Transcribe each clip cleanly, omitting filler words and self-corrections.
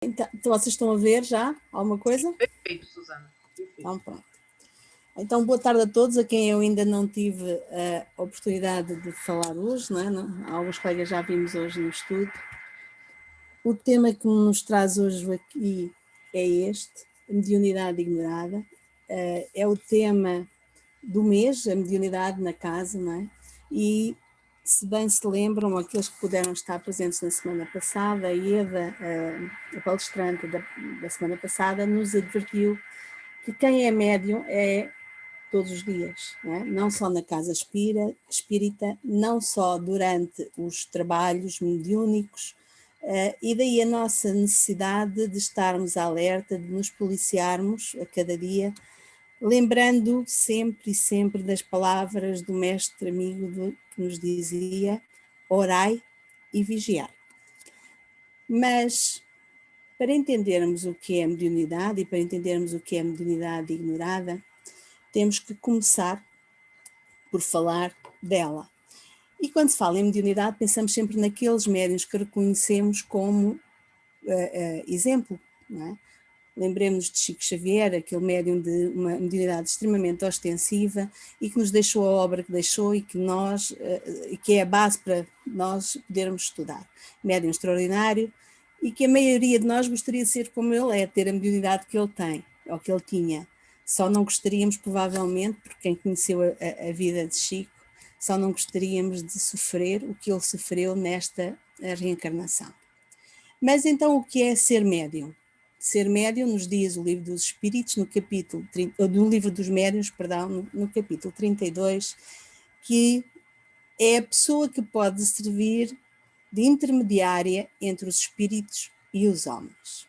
Então, vocês estão a ver já alguma coisa? Perfeito, Susana. Perfeito. Então, pronto. Então, boa tarde a todos, a quem eu ainda não tive a oportunidade de falar hoje, não é? Alguns colegas já vimos hoje no estudo. O tema que nos traz hoje aqui é este, a mediunidade ignorada. É o tema do mês, a mediunidade na casa, não é? E, se bem se lembram, aqueles que puderam estar presentes na semana passada, a Eda, a palestrante da semana passada, nos advertiu que quem é médium é todos os dias, não só na casa espírita, não só durante os trabalhos mediúnicos, e daí a nossa necessidade de estarmos alerta, de nos policiarmos a cada dia, lembrando sempre e sempre das palavras do mestre amigo que nos dizia: orai e vigiai. Mas, para entendermos o que é mediunidade e para entendermos o que é mediunidade ignorada, temos que começar por falar dela. E quando se fala em mediunidade, pensamos sempre naqueles médiuns que reconhecemos como exemplo, não é? Lembremos de Chico Xavier, aquele médium de uma mediunidade extremamente ostensiva e que nos deixou a obra que deixou e que é a base para nós podermos estudar. Médium extraordinário e que a maioria de nós gostaria de ser como ele é, ter a mediunidade que ele tem, ou que ele tinha. Só não gostaríamos, provavelmente, porque quem conheceu a vida de Chico, só não gostaríamos de sofrer o que ele sofreu nesta reencarnação. Mas então o que é ser médium? Ser médium, nos diz o Livro dos Espíritos, do Livro dos Médiuns, perdão, no capítulo 32, que é a pessoa que pode servir de intermediária entre os espíritos e os homens.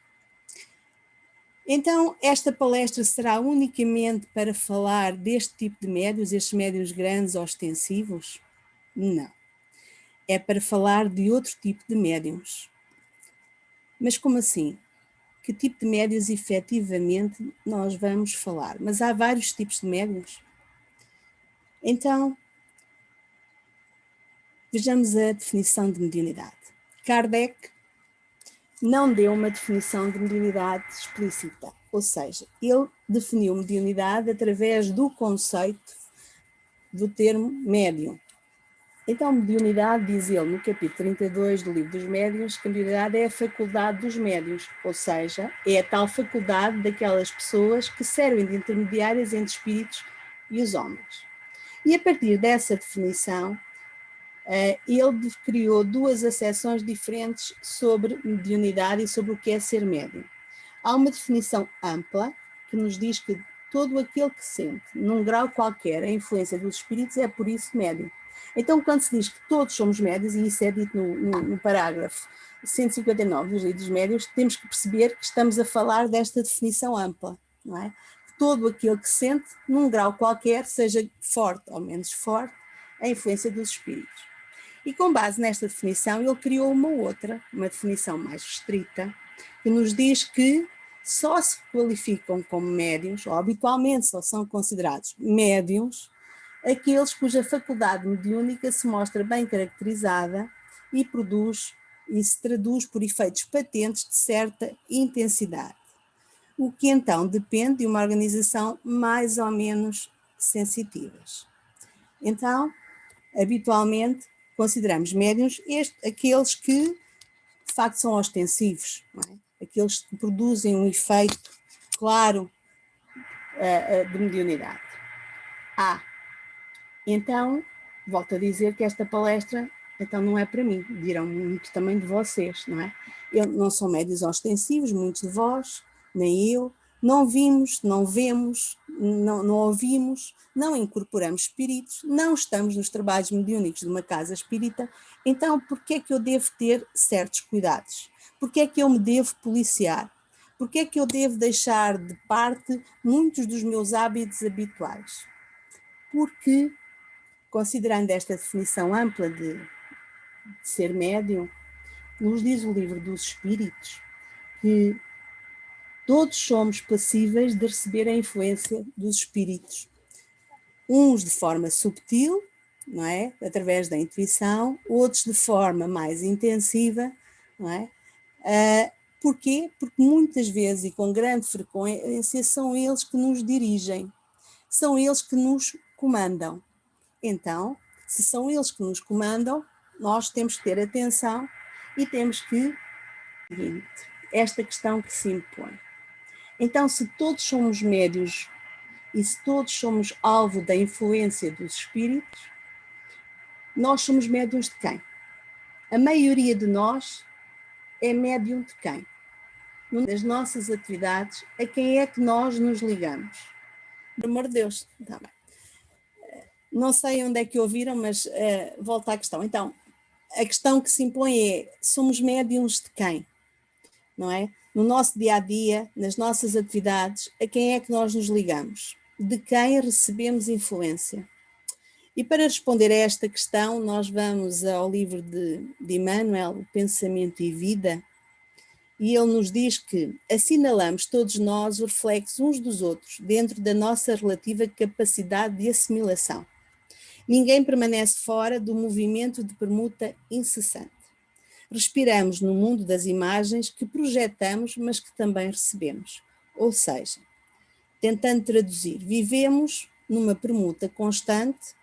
Então, esta palestra será unicamente para falar deste tipo de médiuns, estes médiuns grandes, ostensivos? Não. É para falar de outro tipo de médiuns. Mas como assim? Que tipo de médiuns efetivamente nós vamos falar? Mas há vários tipos de médiuns. Então, vejamos a definição de mediunidade. Kardec não deu uma definição de mediunidade explícita, ou seja, ele definiu mediunidade através do conceito do termo médium. Então, mediunidade, diz ele no capítulo 32 do Livro dos Médiuns, que a mediunidade é a faculdade dos médiuns, ou seja, é a tal faculdade daquelas pessoas que servem de intermediárias entre espíritos e os homens. E a partir dessa definição, ele criou duas acessões diferentes sobre mediunidade e sobre o que é ser médium. Há uma definição ampla que nos diz que todo aquele que sente, num grau qualquer, a influência dos espíritos é por isso médium. Então, quando se diz que todos somos médios, e isso é dito no parágrafo 159 dos Livros Médiuns, temos que perceber que estamos a falar desta definição ampla, não é? Todo aquele que sente, num grau qualquer, seja forte ou menos forte, a influência dos espíritos. E com base nesta definição, ele criou uma definição mais restrita, que nos diz que só se qualificam como médiuns, ou habitualmente só são considerados médiuns, aqueles cuja faculdade mediúnica se mostra bem caracterizada e se traduz por efeitos patentes de certa intensidade, o que então depende de uma organização mais ou menos sensitivas. Então, habitualmente, consideramos médiuns aqueles que, de facto, são ostensivos, não é? Aqueles que produzem um efeito claro de mediunidade. Então, volto a dizer que esta palestra então não é para mim, dirão muito também de vocês, não é? Eu não sou médios ostensivos, muitos de vós, nem eu, não vimos, não vemos, não ouvimos, não incorporamos espíritos, não estamos nos trabalhos mediúnicos de uma casa espírita, então porquê é que eu devo ter certos cuidados? Porquê é que eu me devo policiar? Porquê é que eu devo deixar de parte muitos dos meus hábitos habituais? Porque, considerando esta definição ampla de ser médium, nos diz o Livro dos Espíritos que todos somos passíveis de receber a influência dos espíritos. Uns de forma subtil, não é? Através da intuição, outros de forma mais intensiva, não é? Porquê? Porque muitas vezes e com grande frequência são eles que nos dirigem, são eles que nos comandam. Então, se são eles que nos comandam, nós temos que ter atenção e temos que esta questão que se impõe. Então, se todos somos médios e se todos somos alvo da influência dos espíritos, nós somos médiuns de quem? A maioria de nós é médium de quem? Das nossas atividades, a quem é que nós nos ligamos? Pelo amor de Deus, tá bem. Não sei onde é que ouviram, mas volta à questão. Então, a questão que se impõe é, somos médiums de quem? Não é? No nosso dia-a-dia, nas nossas atividades, a quem é que nós nos ligamos? De quem recebemos influência? E para responder a esta questão, nós vamos ao livro de Emmanuel, O Pensamento e Vida, e ele nos diz que assinalamos todos nós os reflexos uns dos outros dentro da nossa relativa capacidade de assimilação. Ninguém permanece fora do movimento de permuta incessante. Respiramos no mundo das imagens que projetamos, mas que também recebemos. Ou seja, tentando traduzir, vivemos numa permuta constante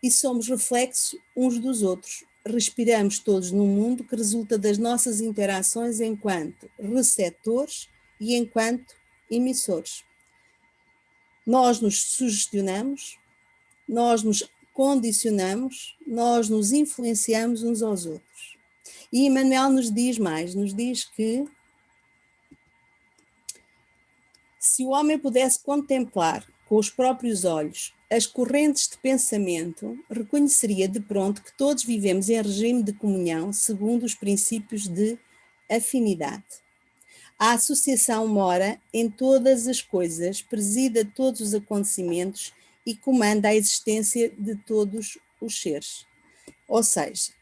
e somos reflexos uns dos outros. Respiramos todos num mundo que resulta das nossas interações enquanto receptores e enquanto emissores. Nós nos sugestionamos, nós nos condicionamos, nós nos influenciamos uns aos outros. E Emmanuel nos diz mais, nos diz que se o homem pudesse contemplar com os próprios olhos as correntes de pensamento, reconheceria de pronto que todos vivemos em regime de comunhão segundo os princípios de afinidade. A associação mora em todas as coisas, presida todos os acontecimentos e comanda a existência de todos os seres. Ou seja,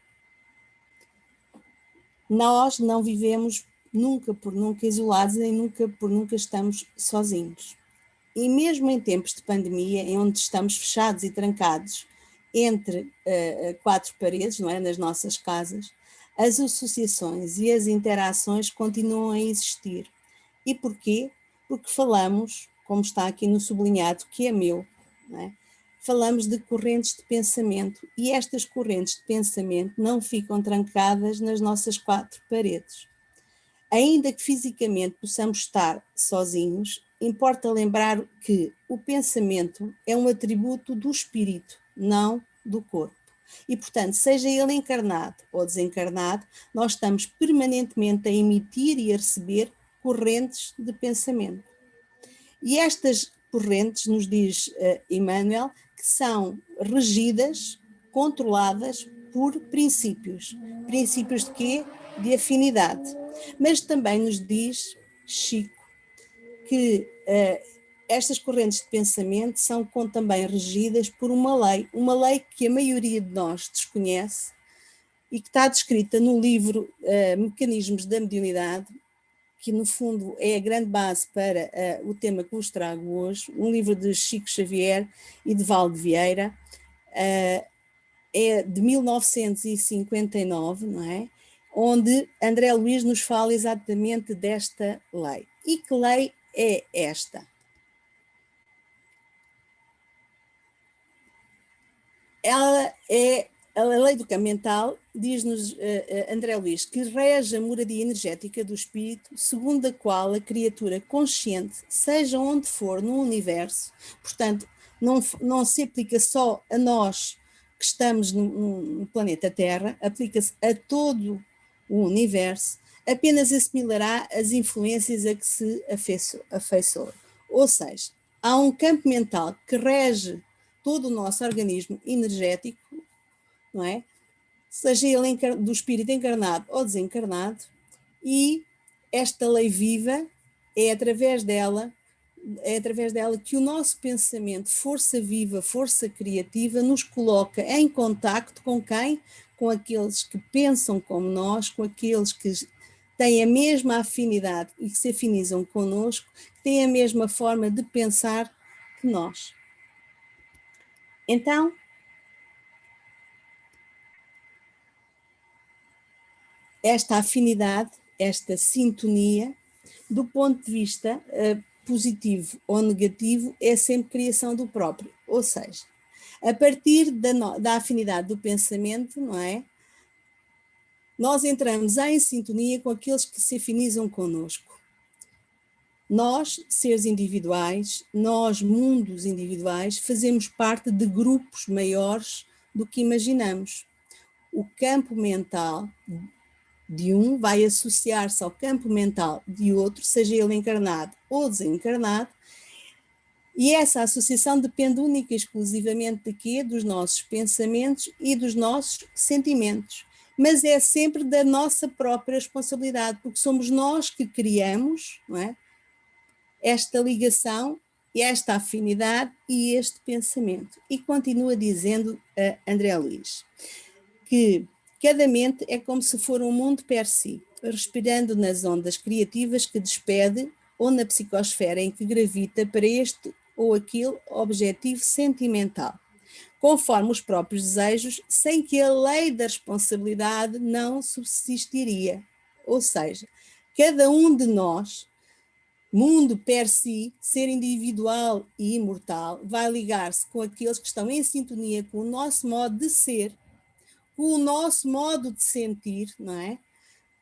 nós não vivemos nunca por nunca isolados e nunca por nunca estamos sozinhos. E mesmo em tempos de pandemia, em onde estamos fechados e trancados entre quatro paredes, não é, nas nossas casas, as associações e as interações continuam a existir. E porquê? Porque falamos, como está aqui no sublinhado, que é meu, não é? Falamos de correntes de pensamento e estas correntes de pensamento não ficam trancadas nas nossas quatro paredes. Ainda que fisicamente possamos estar sozinhos, importa lembrar que o pensamento é um atributo do espírito, não do corpo. E, portanto, seja ele encarnado ou desencarnado, nós estamos permanentemente a emitir e a receber correntes de pensamento. E estas correntes, nos diz Emmanuel, que são regidas, controladas por princípios. Princípios de quê? De afinidade. Mas também nos diz Chico que estas correntes de pensamento são também regidas por uma lei que a maioria de nós desconhece e que está descrita no livro Mecanismos da Mediunidade, que no fundo é a grande base para o tema que vos trago hoje, um livro de Chico Xavier e de Valde Vieira, é de 1959, não é? Onde André Luiz nos fala exatamente desta lei. E que lei é esta? Ela é a lei do campo mental, diz-nos André Luiz, que rege a moradia energética do espírito, segundo a qual a criatura consciente, seja onde for no universo, portanto, não se aplica só a nós que estamos no planeta Terra, aplica-se a todo o universo, apenas assimilará as influências a que se afeiçoa. Ou seja, há um campo mental que rege todo o nosso organismo energético, não é? Seja ele do espírito encarnado ou desencarnado, e esta lei viva é através dela que o nosso pensamento, força viva, força criativa, nos coloca em contacto com quem? Com aqueles que pensam como nós, com aqueles que têm a mesma afinidade e que se afinizam connosco, que têm a mesma forma de pensar que nós. Então, esta afinidade esta sintonia, do ponto de vista positivo ou negativo, é sempre criação do próprio. Ou seja, a partir da afinidade do pensamento, não é? Nós entramos em sintonia com aqueles que se afinizam connosco. Nós, seres individuais, nós, mundos individuais, fazemos parte de grupos maiores do que imaginamos. O campo mental de um vai associar-se ao campo mental de outro, seja ele encarnado ou desencarnado, e essa associação depende única e exclusivamente de quê? Dos nossos pensamentos e dos nossos sentimentos. Mas é sempre da nossa própria responsabilidade, porque somos nós que criamos, não é? Esta ligação, esta afinidade e este pensamento. E continua dizendo a André Luiz que cada mente é como se for um mundo per si, respirando nas ondas criativas que despede ou na psicosfera em que gravita para este ou aquele objetivo sentimental, conforme os próprios desejos, sem que a lei da responsabilidade não subsistiria. Ou seja, cada um de nós, mundo per si, ser individual e imortal, vai ligar-se com aqueles que estão em sintonia com o nosso modo de ser, com o nosso modo de sentir, não é?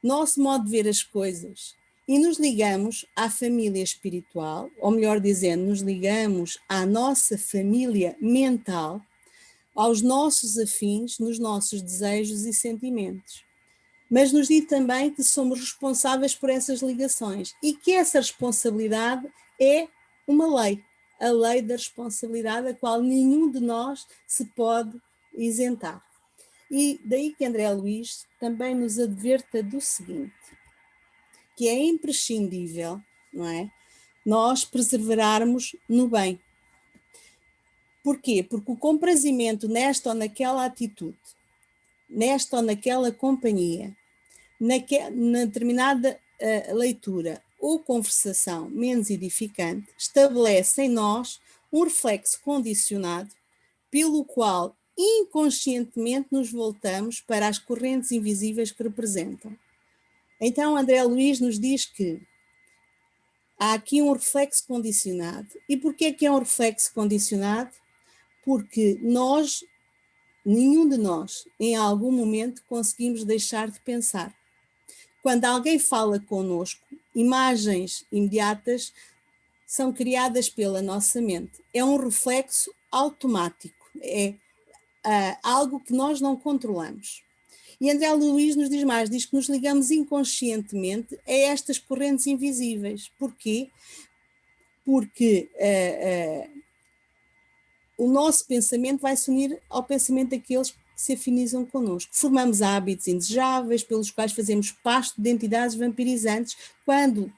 Nosso modo de ver as coisas. E nos ligamos à família espiritual, ou melhor dizendo, nos ligamos à nossa família mental, aos nossos afins, nos nossos desejos e sentimentos. Mas nos diz também que somos responsáveis por essas ligações e que essa responsabilidade é uma lei, a lei da responsabilidade, a qual nenhum de nós se pode isentar. E daí que André Luiz também nos adverta do seguinte, que é imprescindível, não é? Nós perseverarmos no bem. Porquê? Porque o comprazimento nesta ou naquela atitude, nesta ou naquela companhia, na determinada leitura ou conversação menos edificante, estabelece em nós um reflexo condicionado pelo qual inconscientemente nos voltamos para as correntes invisíveis que representam. Então, André Luiz nos diz que há aqui um reflexo condicionado. E porquê que é um reflexo condicionado? Porque nenhum de nós, em algum momento, conseguimos deixar de pensar. Quando alguém fala connosco, imagens imediatas são criadas pela nossa mente. É um reflexo automático, é algo que nós não controlamos. E André Luiz nos diz mais, diz que nos ligamos inconscientemente a estas correntes invisíveis. Porquê? Porque o nosso pensamento vai se unir ao pensamento daqueles que se afinizam connosco. Formamos hábitos indesejáveis pelos quais fazemos pasto de entidades vampirizantes quando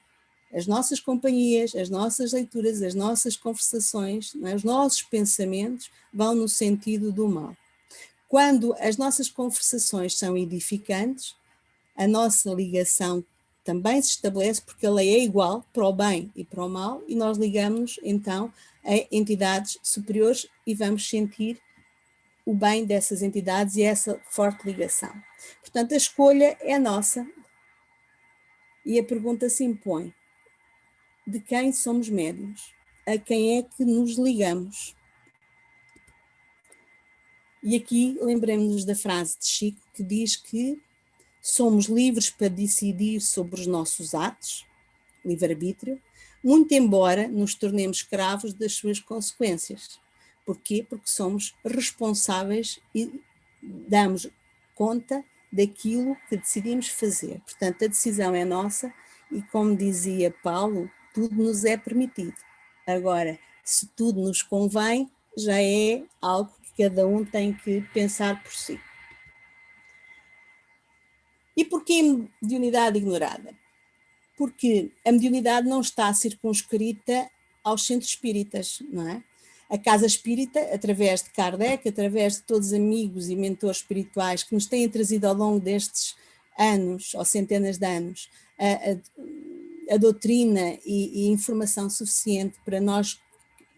as nossas companhias, as nossas leituras, as nossas conversações, os nossos pensamentos vão no sentido do mal. Quando as nossas conversações são edificantes, a nossa ligação também se estabelece, porque a lei é igual para o bem e para o mal, e nós ligamos então a entidades superiores e vamos sentir o bem dessas entidades e essa forte ligação. Portanto, a escolha é nossa e a pergunta se impõe: de quem somos médiuns? A quem é que nos ligamos? E aqui lembremos-nos da frase de Chico que diz que somos livres para decidir sobre os nossos atos, livre-arbítrio, muito embora nos tornemos escravos das suas consequências. Porquê? Porque somos responsáveis e damos conta daquilo que decidimos fazer. Portanto, a decisão é nossa e, como dizia Paulo, tudo nos é permitido. Agora, se tudo nos convém, já é algo que cada um tem que pensar por si. E porquê mediunidade ignorada? Porque a mediunidade não está circunscrita aos centros espíritas, não é? A Casa Espírita, através de Kardec, através de todos os amigos e mentores espirituais que nos têm trazido ao longo destes anos, ou centenas de anos, a doutrina e informação suficiente para nós,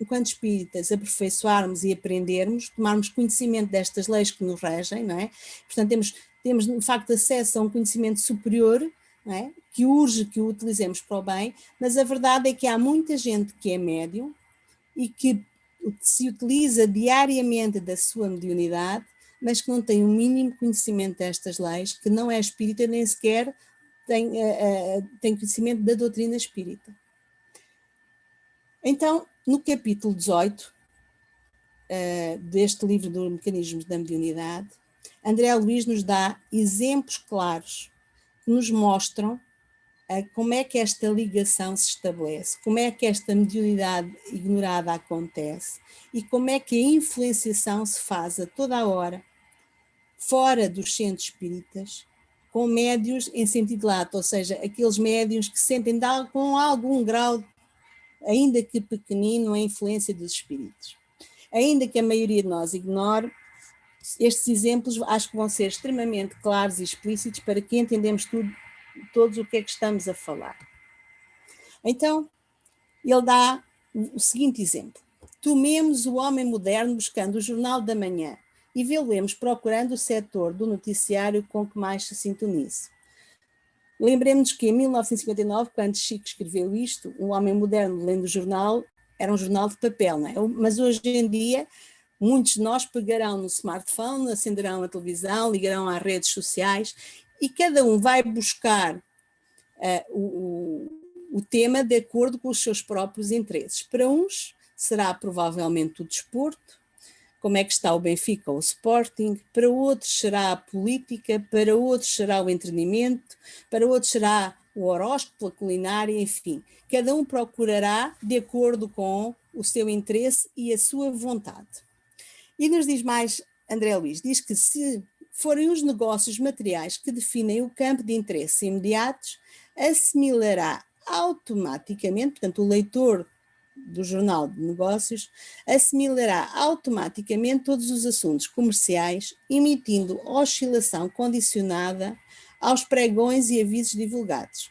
enquanto espíritas, aperfeiçoarmos e aprendermos, tomarmos conhecimento destas leis que nos regem, não é? Portanto, temos de facto acesso a um conhecimento superior, não é? que urge que o utilizemos para o bem, mas a verdade é que há muita gente que é médium e que se utiliza diariamente da sua mediunidade, mas que não tem o mínimo conhecimento destas leis, que não é espírita, nem sequer tem conhecimento da doutrina espírita. Então, no capítulo 18 deste livro dos Mecanismos da Mediunidade, André Luiz nos dá exemplos claros que nos mostram como é que esta ligação se estabelece, como é que esta mediunidade ignorada acontece e como é que a influenciação se faz a toda a hora, fora dos centros espíritas, com médios em sentido lato, ou seja, aqueles médios que sentem com algum grau, ainda que pequenino, a influência dos espíritos. Ainda que a maioria de nós ignore, estes exemplos acho que vão ser extremamente claros e explícitos para que entendamos todos o que é que estamos a falar. Então, ele dá o seguinte exemplo. Tomemos o homem moderno buscando o Jornal da Manhã e vê-lo-emos procurando o setor do noticiário com que mais se sintonize. Lembremos que em 1959, quando Chico escreveu isto, um homem moderno lendo o jornal, era um jornal de papel, não é? Mas hoje em dia, muitos de nós pegarão no smartphone, acenderão a televisão, ligarão às redes sociais e cada um vai buscar o tema de acordo com os seus próprios interesses. Para uns será provavelmente o desporto, como é que está o Benfica ou o Sporting, para outros será a política, para outros será o entretenimento, para outros será o horóscopo, a culinária, enfim. Cada um procurará de acordo com o seu interesse e a sua vontade. E nos diz mais André Luiz, diz que se forem os negócios materiais que definem o campo de interesse imediatos, assimilará automaticamente, portanto o leitor do Jornal de Negócios, assimilará automaticamente todos os assuntos comerciais, emitindo oscilação condicionada aos pregões e avisos divulgados.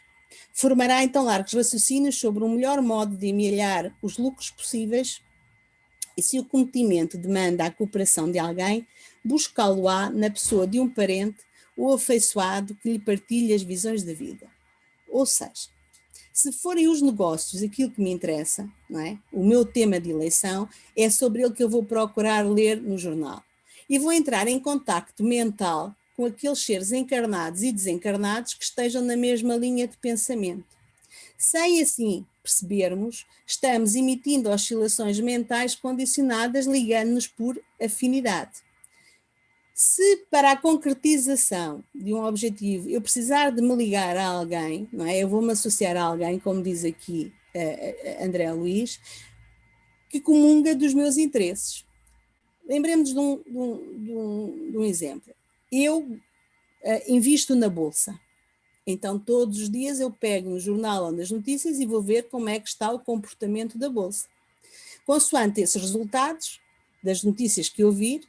Formará então largos raciocínios sobre o melhor modo de amelhar os lucros possíveis e se o cometimento demanda a cooperação de alguém, buscá-lo-á na pessoa de um parente ou afeiçoado que lhe partilhe as visões da vida. Ou seja, se forem os negócios aquilo que me interessa, não é? O meu tema de eleição é sobre ele que eu vou procurar ler no jornal. E vou entrar em contacto mental com aqueles seres encarnados e desencarnados que estejam na mesma linha de pensamento. Sem assim percebermos, estamos emitindo oscilações mentais condicionadas, ligando-nos por afinidade. Se para a concretização de um objetivo eu precisar de me ligar a alguém, não é? Eu vou-me associar a alguém, como diz aqui André Luiz, que comunga dos meus interesses. Lembremos de um exemplo. Eu invisto na Bolsa. Então, todos os dias eu pego no jornal ou nas notícias e vou ver como é que está o comportamento da Bolsa. Consoante esses resultados das notícias que eu vir,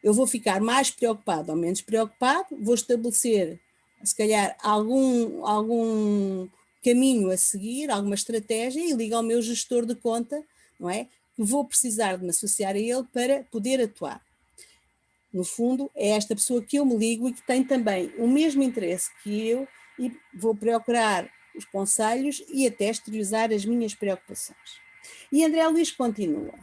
eu vou ficar mais preocupado ou menos preocupado, vou estabelecer, se calhar, algum caminho a seguir, alguma estratégia e ligo ao meu gestor de conta, não é? Que vou precisar de me associar a ele para poder atuar. No fundo, é esta pessoa que eu me ligo e que tem também o mesmo interesse que eu e vou procurar os conselhos e até exteriorizar as minhas preocupações. E André Luiz continua.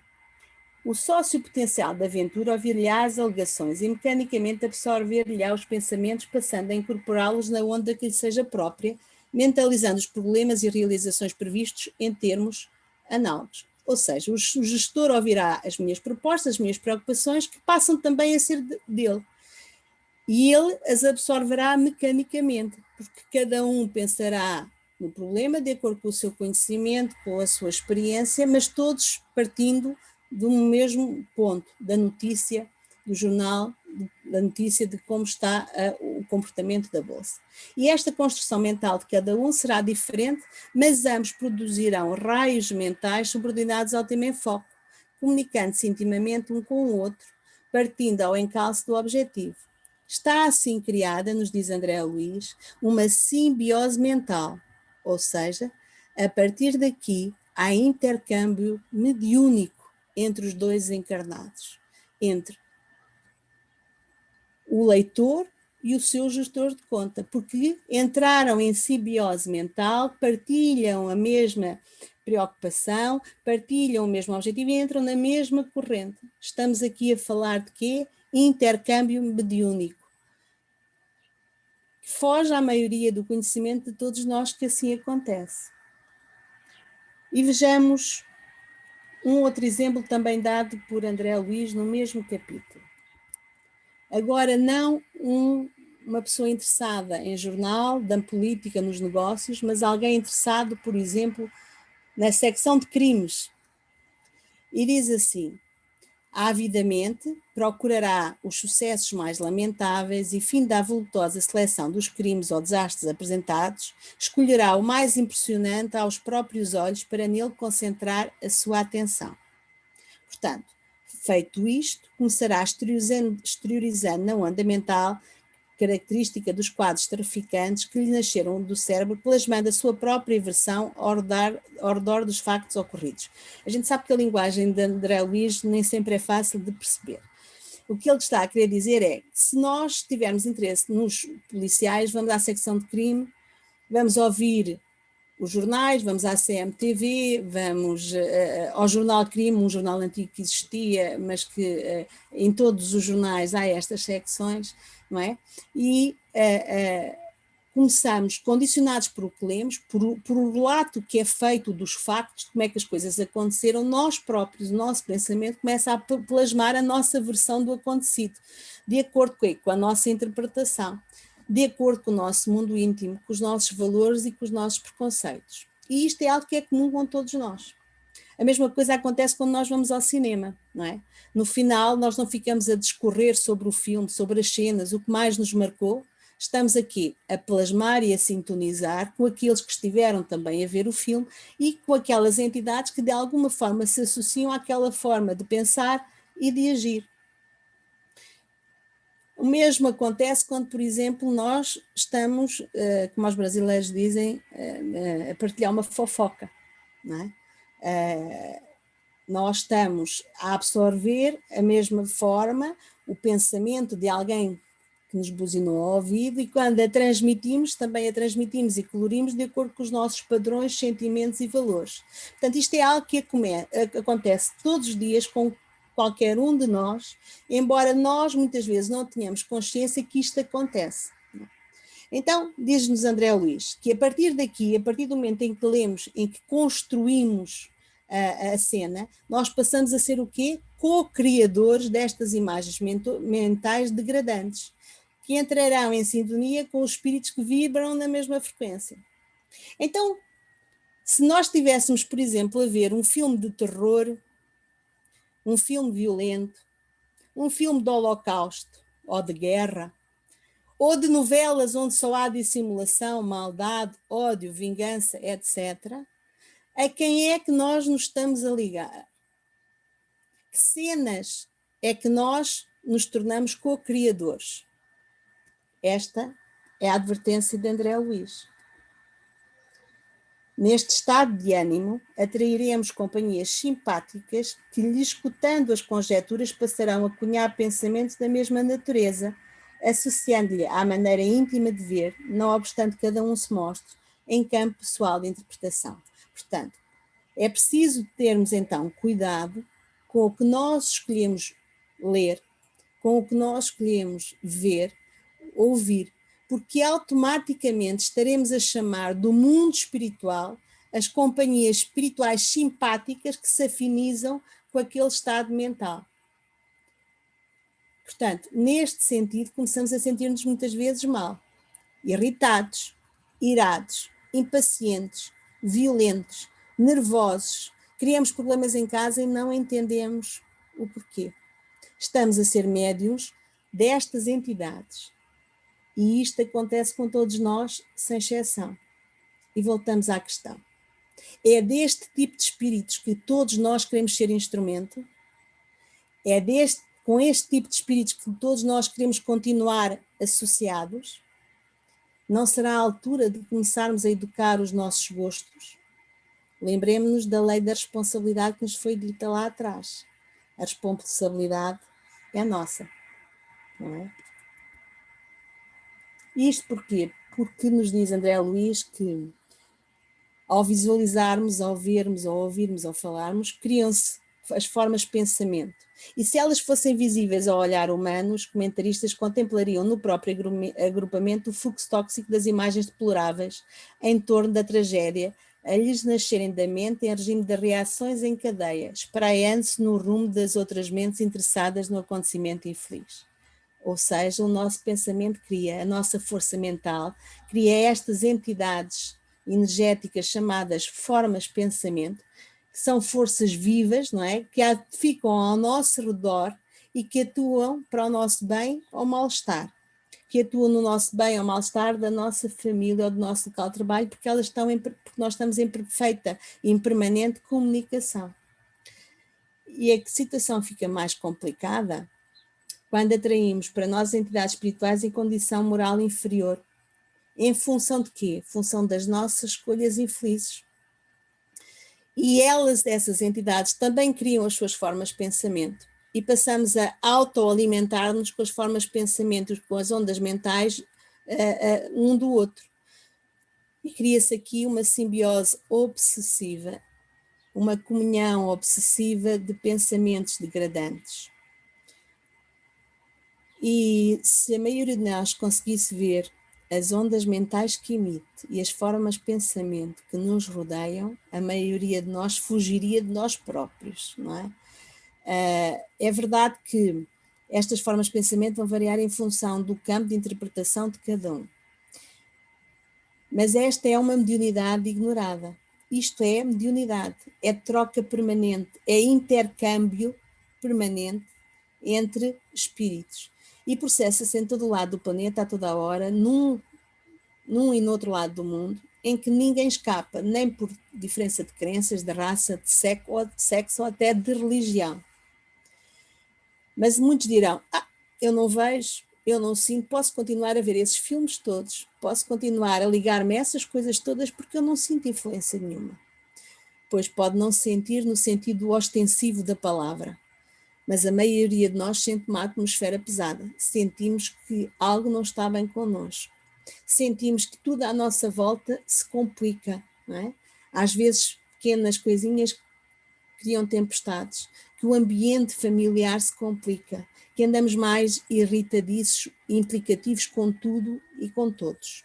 O sócio potencial da aventura ouvir-lhe-á as alegações e mecanicamente absorver-lhe-á os pensamentos, passando a incorporá-los na onda que lhe seja própria, mentalizando os problemas e realizações previstos em termos análogos. Ou seja, o gestor ouvirá as minhas propostas, as minhas preocupações, que passam também a ser dele. E ele as absorverá mecanicamente, porque cada um pensará no problema de acordo com o seu conhecimento, com a sua experiência, mas todos partindo do mesmo ponto, da notícia do jornal, da notícia de como está o comportamento da Bolsa. E esta construção mental de cada um será diferente, mas ambos produzirão raios mentais subordinados ao tema em foco, comunicando-se intimamente um com o outro, partindo ao encalço do objetivo. Está assim criada, nos diz André Luiz, uma simbiose mental, ou seja, a partir daqui há intercâmbio mediúnico entre os dois encarnados, entre o leitor e o seu gestor de conta, porque entraram em simbiose mental, partilham a mesma preocupação, partilham o mesmo objetivo e entram na mesma corrente. Estamos aqui a falar de quê? Intercâmbio mediúnico. Foge à maioria do conhecimento de todos nós que assim acontece. E vejamos um outro exemplo também dado por André Luiz no mesmo capítulo. Agora, não uma pessoa interessada em jornal, da política, nos negócios, mas alguém interessado, por exemplo, na secção de crimes. E diz assim: avidamente procurará os sucessos mais lamentáveis e, fim da voluptuosa seleção dos crimes ou desastres apresentados, escolherá o mais impressionante aos próprios olhos para nele concentrar a sua atenção. Portanto, feito isto, começará exteriorizando na onda mental característica dos quadros traficantes que lhe nasceram do cérebro, plasmando a sua própria versão ao redor dos factos ocorridos. A gente sabe que a linguagem de André Luiz nem sempre é fácil de perceber. O que ele está a querer dizer é que se nós tivermos interesse nos policiais, vamos à secção de crime, vamos ouvir os jornais, vamos à CMTV, vamos ao Jornal Crime, um jornal antigo que existia, mas que em todos os jornais há estas secções, não é? E começamos, condicionados por o que lemos, por o relato que é feito dos factos, de como é que as coisas aconteceram, nós próprios, o nosso pensamento começa a plasmar a nossa versão do acontecido, de acordo com a nossa interpretação, de acordo com o nosso mundo íntimo, com os nossos valores e com os nossos preconceitos. E isto é algo que é comum com todos nós. A mesma coisa acontece quando nós vamos ao cinema, não é? No final, nós não ficamos a discorrer sobre o filme, sobre as cenas, o que mais nos marcou. Estamos aqui a plasmar e a sintonizar com aqueles que estiveram também a ver o filme e com aquelas entidades que de alguma forma se associam àquela forma de pensar e de agir. O mesmo acontece quando, por exemplo, nós estamos, como os brasileiros dizem, a partilhar uma fofoca, não é? Nós estamos a absorver a mesma forma o pensamento de alguém que nos buzinou ao ouvido e quando a transmitimos, também a transmitimos e colorimos de acordo com os nossos padrões, sentimentos e valores. Portanto, isto é algo que acontece todos os dias com qualquer um de nós, embora nós muitas vezes não tenhamos consciência que isto acontece. Então, diz-nos André Luiz, que a partir daqui, a partir do momento em que lemos, em que construímos a cena, nós passamos a ser o quê? Co-criadores destas imagens mentais degradantes, que entrarão em sintonia com os espíritos que vibram na mesma frequência. Então, se nós estivéssemos, por exemplo, a ver um filme de terror, um filme violento, um filme do Holocausto ou de guerra, ou de novelas onde só há dissimulação, maldade, ódio, vingança, etc., a quem é que nós nos estamos a ligar? Que cenas é que nós nos tornamos co-criadores? Esta é a advertência de André Luiz. Neste estado de ânimo, atrairemos companhias simpáticas que, lhe escutando as conjecturas, passarão a cunhar pensamentos da mesma natureza, associando-lhe à maneira íntima de ver, não obstante cada um se mostre, em campo pessoal de interpretação. Portanto, é preciso termos então cuidado com o que nós escolhemos ler, com o que nós escolhemos ver, ouvir, porque automaticamente estaremos a chamar do mundo espiritual as companhias espirituais simpáticas que se afinizam com aquele estado mental. Portanto, neste sentido, começamos a sentir-nos muitas vezes mal, irritados, irados, impacientes, violentos, nervosos, criamos problemas em casa e não entendemos o porquê. Estamos a ser médiuns destas entidades. E isto acontece com todos nós, sem exceção. E voltamos à questão. É deste tipo de espíritos que todos nós queremos ser instrumento? É com este tipo de espíritos que todos nós queremos continuar associados? Não será a altura de começarmos a educar os nossos gostos? Lembremos-nos da lei da responsabilidade que nos foi dita lá atrás. A responsabilidade é nossa, não é? Isto porquê? Porque nos diz André Luiz que ao visualizarmos, ao vermos, ao ouvirmos, ao falarmos, criam-se as formas de pensamento. E se elas fossem visíveis ao olhar humano, os comentaristas contemplariam no próprio agrupamento o fluxo tóxico das imagens deploráveis em torno da tragédia, a lhes nascerem da mente em regime de reações em cadeia, espraiando-se no rumo das outras mentes interessadas no acontecimento infeliz. Ou seja, o nosso pensamento cria, a nossa força mental cria estas entidades energéticas chamadas formas de pensamento, que são forças vivas, não é? Que ficam ao nosso redor e que atuam para o nosso bem ou mal-estar, que atuam no nosso bem ou mal-estar da nossa família ou do nosso local de trabalho, porque porque nós estamos em perfeita e em permanente comunicação. E a situação fica mais complicada quando atraímos para nós entidades espirituais em condição moral inferior. Em função de quê? Em função das nossas escolhas infelizes. E essas entidades, também criam as suas formas de pensamento. E passamos a autoalimentar-nos com as formas de pensamento, com as ondas mentais, um do outro. E cria-se aqui uma simbiose obsessiva, uma comunhão obsessiva de pensamentos degradantes. E se a maioria de nós conseguisse ver as ondas mentais que emite e as formas de pensamento que nos rodeiam, a maioria de nós fugiria de nós próprios, não é? É verdade que estas formas de pensamento vão variar em função do campo de interpretação de cada um. Mas esta é uma mediunidade ignorada. Isto é mediunidade, é troca permanente, é intercâmbio permanente entre espíritos. E processa-se em todo o lado do planeta, a toda a hora, num e no outro lado do mundo, em que ninguém escapa, nem por diferença de crenças, de raça, de sexo ou até de religião. Mas muitos dirão, eu não vejo, eu não sinto, posso continuar a ver esses filmes todos, posso continuar a ligar-me a essas coisas todas porque eu não sinto influência nenhuma. Pois pode não sentir no sentido ostensivo da palavra, mas a maioria de nós sente uma atmosfera pesada, sentimos que algo não está bem connosco, sentimos que tudo à nossa volta se complica, não é? Às vezes pequenas coisinhas criam tempestades, que o ambiente familiar se complica, que andamos mais irritadiços e implicativos com tudo e com todos.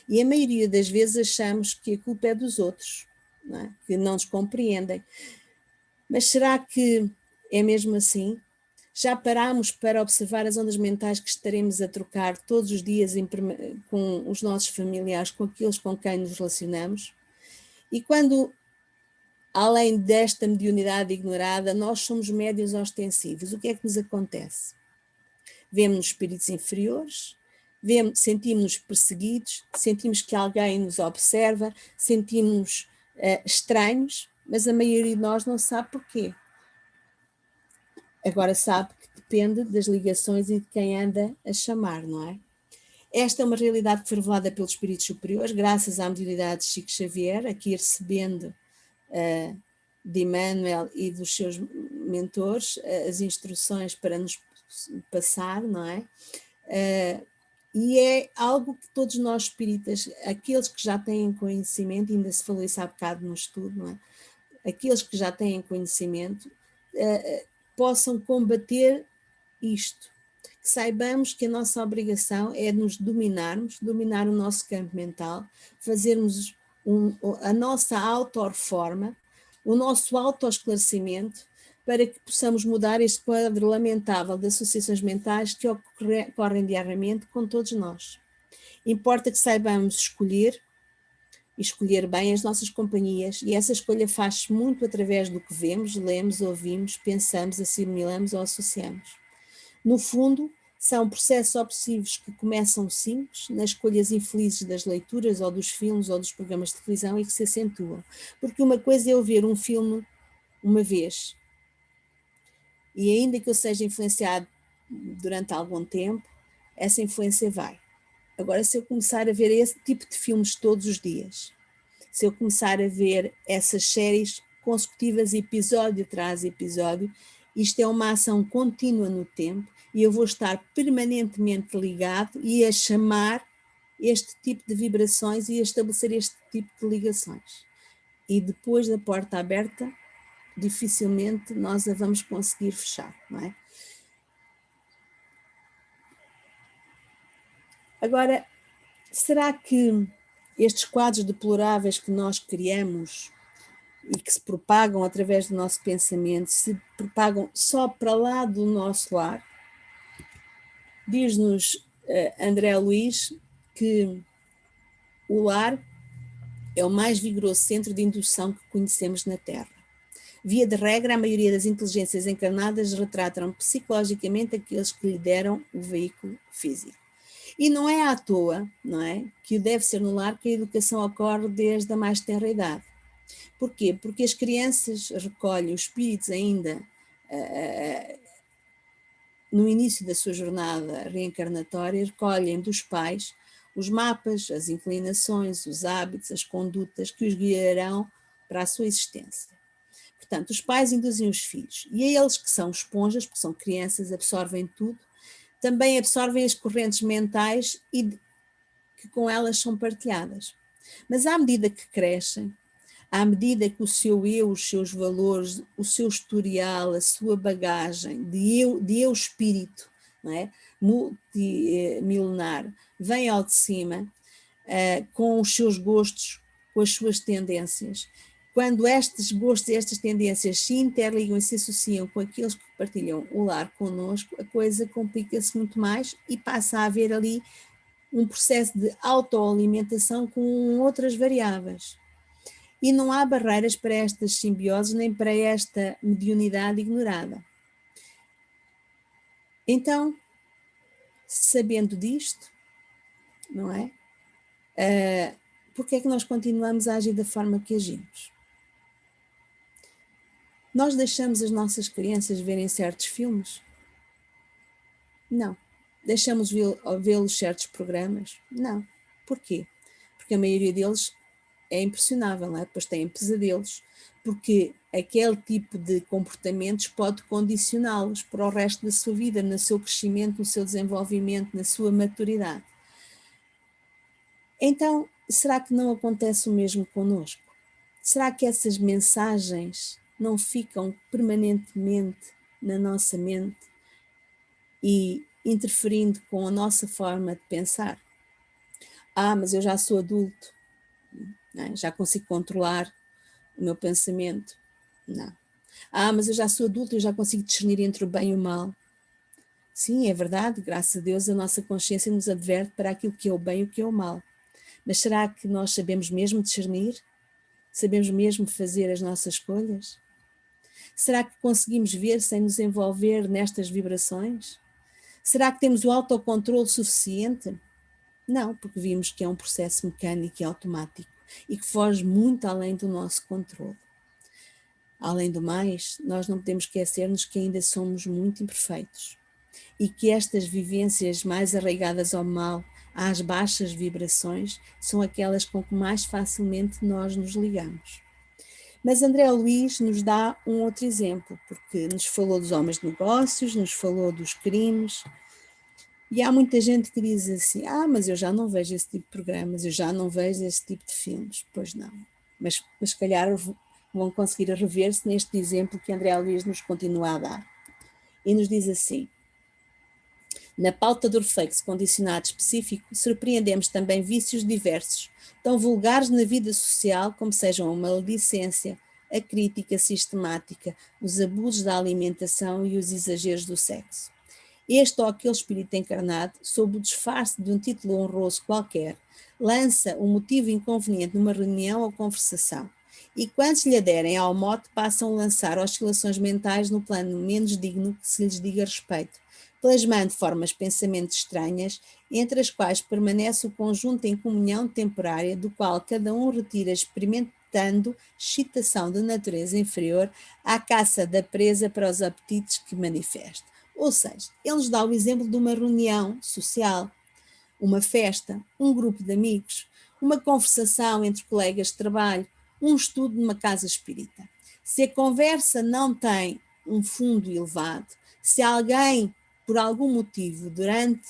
E a maioria das vezes achamos que a culpa é dos outros, não é? Que não nos compreendem. Mas será que é mesmo assim? Já parámos para observar as ondas mentais que estaremos a trocar todos os dias com os nossos familiares, com aqueles com quem nos relacionamos? E quando, além desta mediunidade ignorada, nós somos médiuns ostensivos, o que é que nos acontece? Vemos-nos espíritos inferiores, sentimos-nos perseguidos, sentimos que alguém nos observa, sentimos-nos estranhos, mas a maioria de nós não sabe porquê. Agora sabe que depende das ligações e de quem anda a chamar, não é? Esta é uma realidade que foi revelada pelos espíritos superiores, graças à mediunidade de Chico Xavier, aqui recebendo de Emmanuel e dos seus mentores as instruções para nos passar, não é? E é algo que todos nós espíritas, aqueles que já têm conhecimento, ainda se falou isso há bocado no estudo, não é? Aqueles que já têm conhecimento possam combater isto, que saibamos que a nossa obrigação é nos dominarmos, dominar o nosso campo mental, fazermos a nossa auto-reforma, o nosso autoesclarecimento, para que possamos mudar este quadro lamentável de associações mentais que ocorrem diariamente com todos nós. Importa que saibamos escolher bem as nossas companhias, e essa escolha faz-se muito através do que vemos, lemos, ouvimos, pensamos, assimilamos ou associamos. No fundo, são processos obsessivos que começam simples, nas escolhas infelizes das leituras ou dos filmes ou dos programas de televisão e que se acentuam. Porque uma coisa é eu ver um filme uma vez, e ainda que eu seja influenciado durante algum tempo, essa influência vai. Agora, se eu começar a ver esse tipo de filmes todos os dias, se eu começar a ver essas séries consecutivas, episódio atrás episódio, isto é uma ação contínua no tempo e eu vou estar permanentemente ligado e a chamar este tipo de vibrações e a estabelecer este tipo de ligações. E depois da porta aberta, dificilmente nós a vamos conseguir fechar, não é? Agora, será que estes quadros deploráveis que nós criamos e que se propagam através do nosso pensamento, se propagam só para lá do nosso lar? Diz-nos André Luiz que o lar é o mais vigoroso centro de indução que conhecemos na Terra. Via de regra, a maioria das inteligências encarnadas retratam psicologicamente aqueles que lhe deram o veículo físico. E não é à toa, não é, que deve ser no lar que a educação ocorre desde a mais tenra idade. Porquê? Porque as crianças recolhem os espíritos ainda no início da sua jornada reencarnatória, recolhem dos pais os mapas, as inclinações, os hábitos, as condutas que os guiarão para a sua existência. Portanto, os pais induzem os filhos, e a eles que são esponjas, porque são crianças, absorvem tudo, também absorvem as correntes mentais e que com elas são partilhadas. Mas à medida que crescem, à medida que o seu eu, os seus valores, o seu historial, a sua bagagem de eu espírito, não é? Multimilenar, vem ao de cima, com os seus gostos, com as suas tendências. Quando estes gostos e estas tendências se interligam e se associam com aqueles que partilham o lar connosco, a coisa complica-se muito mais e passa a haver ali um processo de autoalimentação com outras variáveis. E não há barreiras para estas simbioses nem para esta mediunidade ignorada. Então, sabendo disto, não é? Porque é que nós continuamos a agir da forma que agimos? Nós deixamos as nossas crianças verem certos filmes? Não. Deixamos vê-los certos programas? Não. Porquê? Porque a maioria deles é impressionável, não é? Depois têm pesadelos, porque aquele tipo de comportamentos pode condicioná-los para o resto da sua vida, no seu crescimento, no seu desenvolvimento, na sua maturidade. Então, será que não acontece o mesmo connosco? Será que essas mensagens não ficam permanentemente na nossa mente e interferindo com a nossa forma de pensar? Mas eu já sou adulto, não é? Já consigo controlar o meu pensamento. Não. Mas eu já sou adulto, eu já consigo discernir entre o bem e o mal. Sim, é verdade, graças a Deus a nossa consciência nos adverte para aquilo que é o bem e o que é o mal. Mas será que nós sabemos mesmo discernir? Sabemos mesmo fazer as nossas escolhas? Será que conseguimos ver sem nos envolver nestas vibrações? Será que temos o autocontrole suficiente? Não, porque vimos que é um processo mecânico e automático e que foge muito além do nosso controle. Além do mais, nós não podemos esquecer-nos que ainda somos muito imperfeitos e que estas vivências mais arraigadas ao mal, às baixas vibrações, são aquelas com que mais facilmente nós nos ligamos. Mas André Luiz nos dá um outro exemplo, porque nos falou dos homens de negócios, nos falou dos crimes, e há muita gente que diz assim, mas eu já não vejo esse tipo de programas, eu já não vejo esse tipo de filmes. Pois não, mas se calhar vão conseguir rever-se neste exemplo que André Luiz nos continua a dar. E nos diz assim: na pauta do reflexo condicionado específico, surpreendemos também vícios diversos, tão vulgares na vida social como sejam a maledicência, a crítica sistemática, os abusos da alimentação e os exageros do sexo. Este ou aquele espírito encarnado, sob o disfarce de um título honroso qualquer, lança um motivo inconveniente numa reunião ou conversação, e quantos lhe aderem ao mote passam a lançar oscilações mentais no plano menos digno que se lhes diga respeito, plasmando formas de pensamento estranhas, entre as quais permanece o conjunto em comunhão temporária, do qual cada um retira, experimentando excitação de natureza inferior à caça da presa para os apetites que manifesta. Ou seja, ele nos dá o exemplo de uma reunião social, uma festa, um grupo de amigos, uma conversação entre colegas de trabalho, um estudo numa casa espírita. Se a conversa não tem um fundo elevado, se alguém, por algum motivo, durante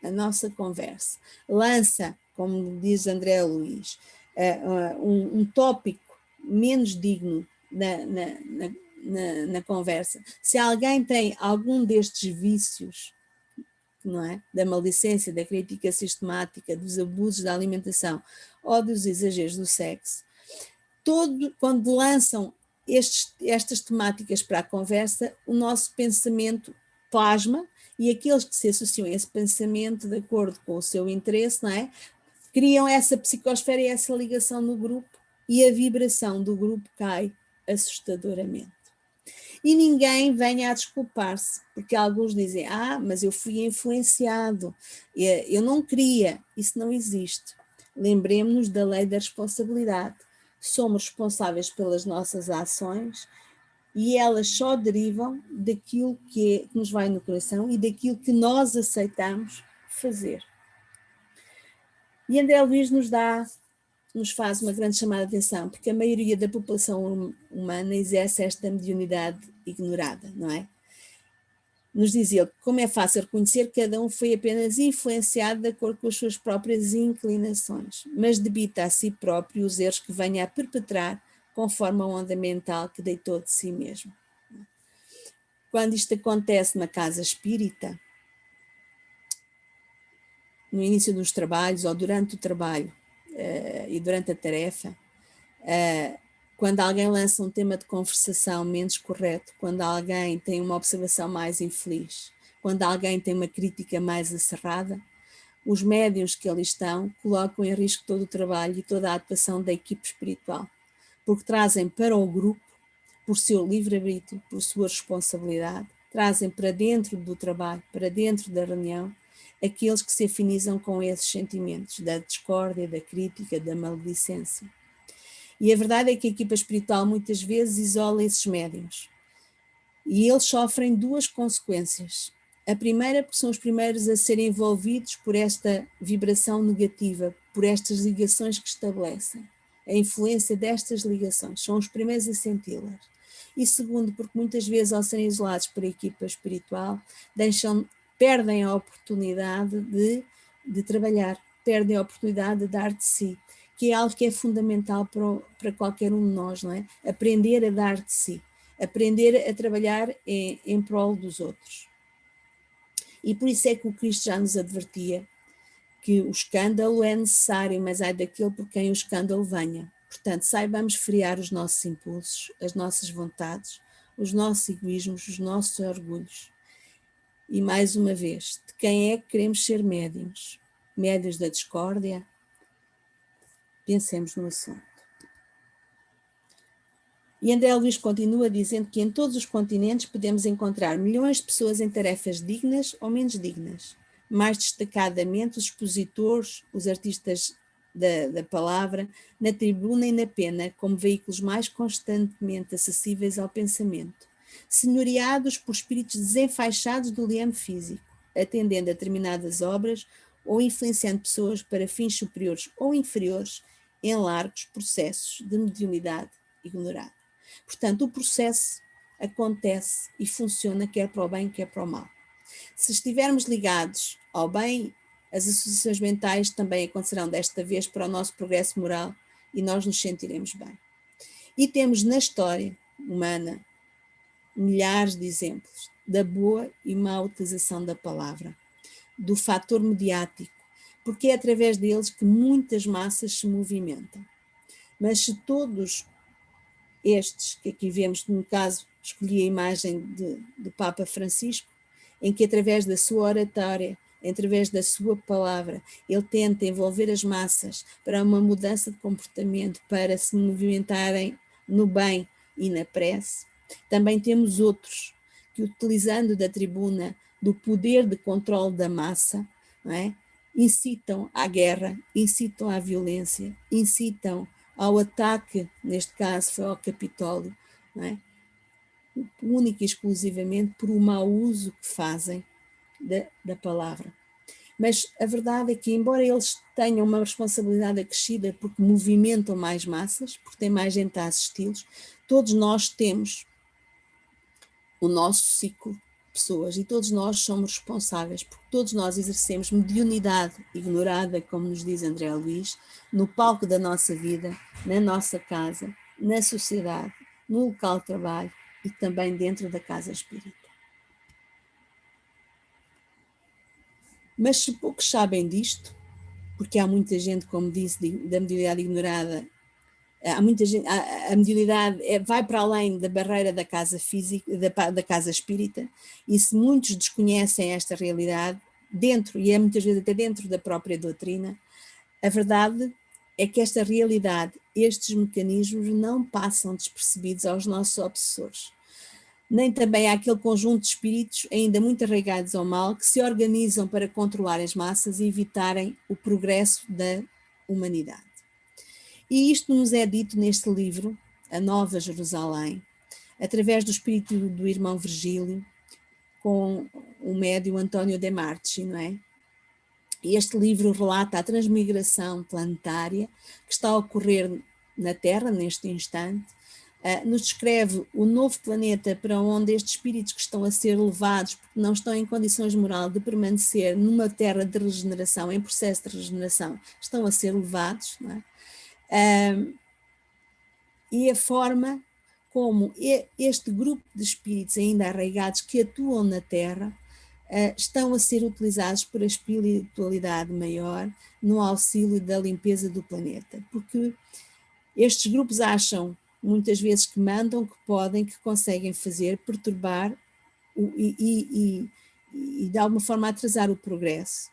a nossa conversa, lança como diz André Luiz, um tópico menos digno na conversa, se alguém tem algum destes vícios, não é? Da maledicência, da crítica sistemática, dos abusos da alimentação ou dos exageros do sexo, quando lançam estas temáticas para a conversa, o nosso pensamento plasma, e aqueles que se associam a esse pensamento de acordo com o seu interesse, não é? Criam essa psicosfera e essa ligação no grupo, e a vibração do grupo cai assustadoramente. E ninguém venha a desculpar-se, porque alguns dizem, mas eu fui influenciado, eu não queria. Isso não existe. Lembremos-nos da lei da responsabilidade. Somos responsáveis pelas nossas ações e elas só derivam daquilo que nos vai no coração e daquilo que nós aceitamos fazer. E André Luiz nos faz uma grande chamada de atenção, porque a maioria da população humana exerce esta mediunidade ignorada, não é? Nos diz ele, como é fácil reconhecer, cada um foi apenas influenciado de acordo com as suas próprias inclinações, mas debita a si próprio os erros que venha a perpetrar conforme a onda mental que deitou de si mesmo. Quando isto acontece na casa espírita, no início dos trabalhos ou durante o trabalho e durante a tarefa, quando alguém lança um tema de conversação menos correto, quando alguém tem uma observação mais infeliz, quando alguém tem uma crítica mais acerrada, os médiuns que ali estão colocam em risco todo o trabalho e toda a atuação da equipe espiritual, porque trazem para o grupo, por seu livre-arbítrio, por sua responsabilidade, trazem para dentro do trabalho, para dentro da reunião, aqueles que se afinizam com esses sentimentos da discórdia, da crítica, da maledicência. E a verdade é que a equipa espiritual muitas vezes isola esses médiuns. E eles sofrem duas consequências. A primeira, porque são os primeiros a serem envolvidos por esta vibração negativa, por estas ligações que estabelecem. A influência destas ligações, são os primeiros a senti-las. E segundo, porque muitas vezes, ao serem isolados por a equipa espiritual, perdem a oportunidade de trabalhar, perdem a oportunidade de dar de si, que é algo que é fundamental para qualquer um de nós, não é? Aprender a dar de si, aprender a trabalhar em prol dos outros. E por isso é que o Cristo já nos advertia que o escândalo é necessário, mas ai daquele por quem o escândalo venha. Portanto, saibamos frear os nossos impulsos, as nossas vontades, os nossos egoísmos, os nossos orgulhos. E mais uma vez, de quem é que queremos ser médiuns? Médiuns da discórdia? Pensemos no assunto. E André Luiz continua dizendo que em todos os continentes podemos encontrar milhões de pessoas em tarefas dignas ou menos dignas. Mais destacadamente os expositores, os artistas da palavra, na tribuna e na pena, como veículos mais constantemente acessíveis ao pensamento, senhoreados por espíritos desenfaixados do liame físico, atendendo a determinadas obras ou influenciando pessoas para fins superiores ou inferiores em largos processos de mediunidade ignorada. Portanto, o processo acontece e funciona quer para o bem, quer para o mal. Se estivermos ligados ao bem, as associações mentais também acontecerão desta vez para o nosso progresso moral e nós nos sentiremos bem. E temos na história humana milhares de exemplos da boa e má utilização da palavra, do fator mediático, porque é através deles que muitas massas se movimentam. Mas se todos estes que aqui vemos, no caso, escolhi a imagem do Papa Francisco, em que através da sua oratória, através da sua palavra, ele tenta envolver as massas para uma mudança de comportamento, para se movimentarem no bem e na prece. Também temos outros que, utilizando da tribuna, do poder de controle da massa, não é? Incitam à guerra, incitam à violência, incitam ao ataque, neste caso foi ao Capitólio, não é? Única e exclusivamente por o mau uso que fazem da palavra. Mas a verdade é que, embora eles tenham uma responsabilidade acrescida porque movimentam mais massas, porque tem mais gente a assisti-los, todos nós temos o nosso ciclo pessoas, e todos nós somos responsáveis, porque todos nós exercemos mediunidade ignorada, como nos diz André Luiz, no palco da nossa vida, na nossa casa, na sociedade, no local de trabalho e também dentro da casa espírita. Mas se poucos sabem disto, porque há muita gente, como disse, da mediunidade ignorada, há muita gente, a mediunidade vai para além da barreira da casa física, da casa espírita, e se muitos desconhecem esta realidade, dentro, e é muitas vezes até dentro da própria doutrina, a verdade é que esta realidade, estes mecanismos não passam despercebidos aos nossos obsessores. Nem também àquele conjunto de espíritos ainda muito arraigados ao mal que se organizam para controlar as massas e evitarem o progresso da humanidade. E isto nos é dito neste livro, A Nova Jerusalém, através do espírito do irmão Virgílio, com o médium António de Marchi, não é? E este livro relata a transmigração planetária que está a ocorrer na Terra neste instante, nos descreve o novo planeta para onde estes espíritos que estão a ser levados, porque não estão em condições morais de permanecer numa terra de regeneração, em processo de regeneração, estão a ser levados, não é? E a forma como este grupo de espíritos ainda arraigados que atuam na Terra estão a ser utilizados por a espiritualidade maior no auxílio da limpeza do planeta, porque estes grupos acham muitas vezes que mandam, que podem, que conseguem fazer, perturbar e de alguma forma atrasar o progresso.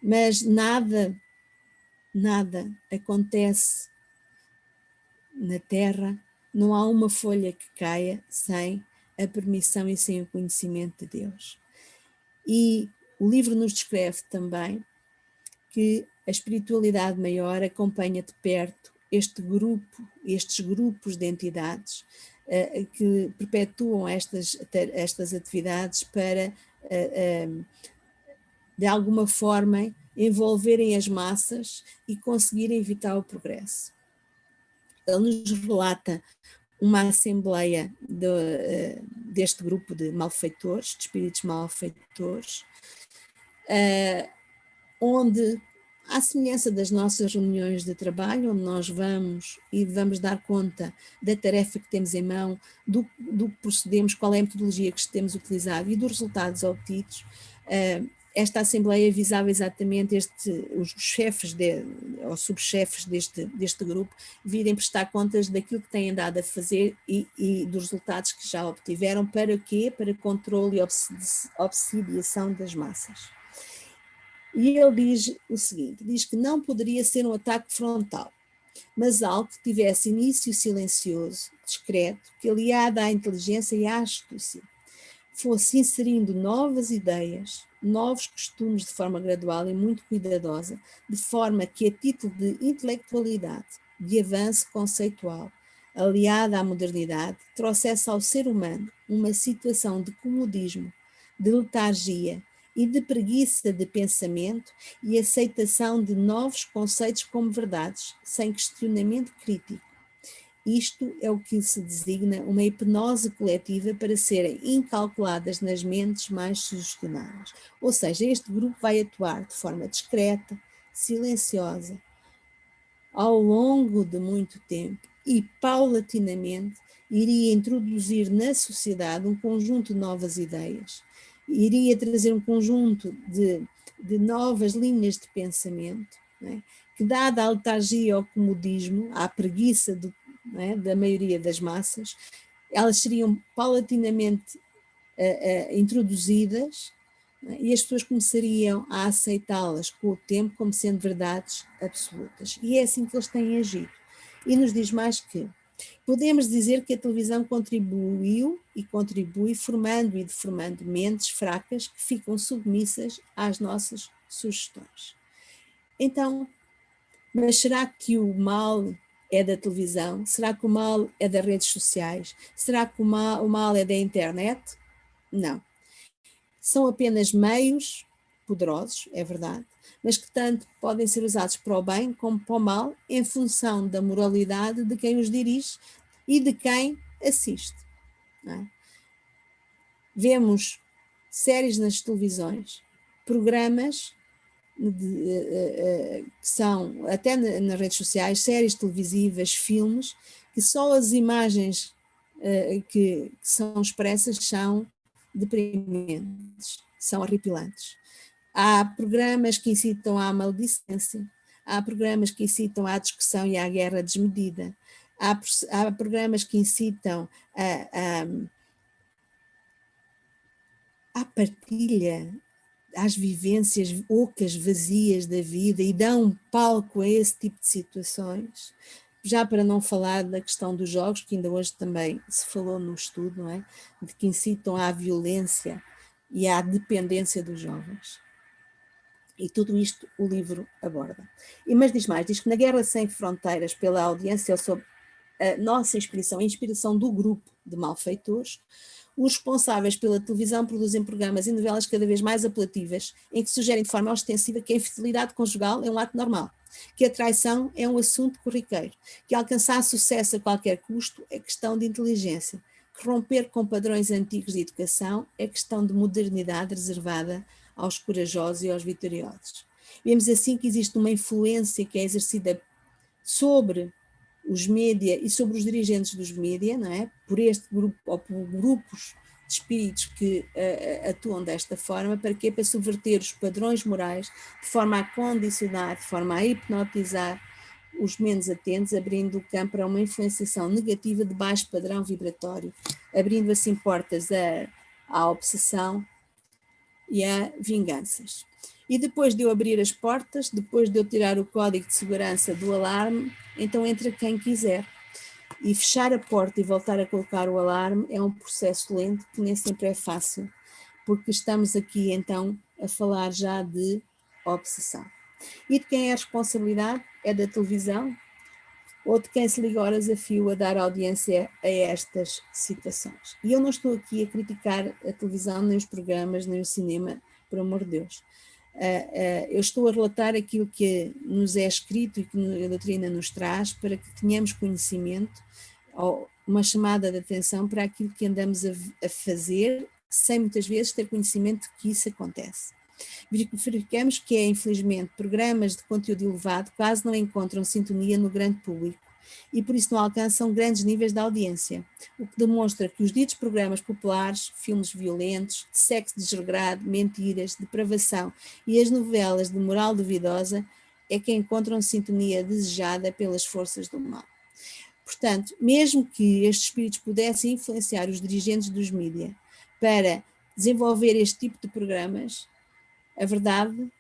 Mas nada acontece na Terra, não há uma folha que caia sem a permissão e sem o conhecimento de Deus. E o livro nos descreve também que a espiritualidade maior acompanha de perto estes grupos de entidades que perpetuam estas atividades para, de alguma forma, envolverem as massas e conseguirem evitar o progresso. Ele nos relata uma assembleia deste grupo de malfeitores, de espíritos malfeitores, onde, à semelhança das nossas reuniões de trabalho, onde nós vamos e vamos dar conta da tarefa que temos em mão, do que procedemos, qual é a metodologia que temos utilizado e dos resultados obtidos, esta Assembleia visava exatamente os chefes ou subchefes deste grupo virem prestar contas daquilo que têm andado a fazer e dos resultados que já obtiveram. Para quê? Para controle e obsidiação das massas. E ele diz o seguinte, diz que não poderia ser um ataque frontal, mas algo que tivesse início silencioso, discreto, que aliado à inteligência e à astúcia, fosse inserindo novas ideias, novos costumes de forma gradual e muito cuidadosa, de forma que a título de intelectualidade, de avanço conceitual, aliada à modernidade, trouxesse ao ser humano uma situação de comodismo, de letargia e de preguiça de pensamento e aceitação de novos conceitos como verdades, sem questionamento crítico. Isto é o que se designa uma hipnose coletiva para serem incalculadas nas mentes mais sugestionadas. Ou seja, este grupo vai atuar de forma discreta, silenciosa, ao longo de muito tempo e, paulatinamente, iria introduzir na sociedade um conjunto de novas ideias, iria trazer um conjunto de novas linhas de pensamento, não é? Que, dada a letargia ao comodismo, à preguiça da maioria das massas, elas seriam paulatinamente introduzidas, e as pessoas começariam a aceitá-las com o tempo como sendo verdades absolutas. E é assim que eles têm agido. E nos diz mais que podemos dizer que a televisão contribuiu e contribui formando e deformando mentes fracas que ficam submissas às nossas sugestões. Então, mas será que o mal é da televisão? Será que o mal é das redes sociais? Será que o mal é da internet? Não. São apenas meios poderosos, é verdade, mas que tanto podem ser usados para o bem como para o mal, em função da moralidade de quem os dirige e de quem assiste. Não é? vemos séries nas televisões, programas que são, até nas redes sociais, séries televisivas, filmes, que só as imagens que são expressas são deprimentes, são horripilantes. Há programas que incitam à maledicência, há programas que incitam à discussão e à guerra desmedida, há programas que incitam à partilha, às vivências ocas, vazias da vida e dão palco a esse tipo de situações. Já para não falar da questão dos jogos, que ainda hoje também se falou no estudo, não é? De que incitam à violência e à dependência dos jovens. E tudo isto o livro aborda. Mas diz mais, diz que na Guerra Sem Fronteiras, pela audiência sobre a nossa inspiração, a inspiração do grupo de malfeitores, os responsáveis pela televisão produzem programas e novelas cada vez mais apelativas, em que sugerem de forma ostensiva que a infidelidade conjugal é um ato normal, que a traição é um assunto corriqueiro, que alcançar sucesso a qualquer custo é questão de inteligência, que romper com padrões antigos de educação é questão de modernidade reservada aos corajosos e aos vitoriosos. Vemos assim que existe uma influência que é exercida sobre os média e sobre os dirigentes dos média, não é? Por este grupo, ou por grupos de espíritos que atuam desta forma, para quê? Para subverter os padrões morais, de forma a condicionar, de forma a hipnotizar os menos atentos, abrindo o campo para uma influenciação negativa de baixo padrão vibratório, abrindo assim portas à obsessão e a vinganças. E depois de eu abrir as portas, depois de eu tirar o código de segurança do alarme, então entra quem quiser. E fechar a porta e voltar a colocar o alarme é um processo lento que nem sempre é fácil, porque estamos aqui então a falar já de obsessão. E de quem é a responsabilidade? É da televisão ou de quem se liga horas a fio a dar audiência a estas situações? E eu não estou aqui a criticar a televisão, nem os programas, nem o cinema, por amor de Deus. Eu estou a relatar aquilo que nos é escrito e que a doutrina nos traz para que tenhamos conhecimento, ou uma chamada de atenção para aquilo que andamos a fazer, sem muitas vezes ter conhecimento de que isso acontece. Verificamos que, infelizmente, programas de conteúdo elevado quase não encontram sintonia no grande público e por isso não alcançam grandes níveis de audiência, o que demonstra que os ditos programas populares, filmes violentos, de sexo desregrado, mentiras, depravação e as novelas de moral duvidosa é que encontram sintonia desejada pelas forças do mal. Portanto, mesmo que estes espíritos pudessem influenciar os dirigentes dos mídias para desenvolver este tipo de programas, a verdade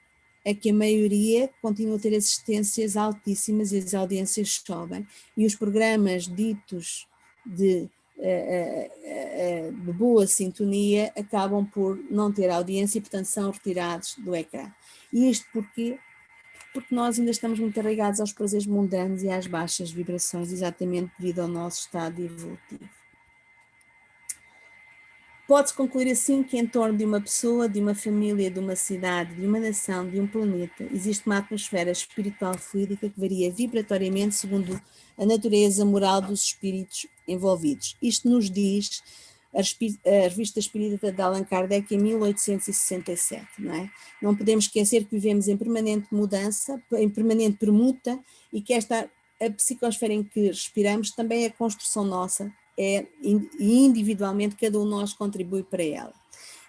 é que a maioria continua a ter assistências altíssimas e as audiências sobem, e os programas ditos de boa sintonia acabam por não ter audiência e, portanto, são retirados do ecrã. E isto porquê? Porque nós ainda estamos muito arraigados aos prazeres mundanos e às baixas vibrações, exatamente devido ao nosso estado evolutivo. Pode-se concluir assim que em torno de uma pessoa, de uma família, de uma cidade, de uma nação, de um planeta, existe uma atmosfera espiritual fluídica que varia vibratoriamente segundo a natureza moral dos espíritos envolvidos. Isto nos diz a Revista Espírita de Allan Kardec em 1867, não é? Não podemos esquecer que vivemos em permanente mudança, em permanente permuta, e que a psicosfera em que respiramos também é construção nossa, e individualmente cada um de nós contribui para ela.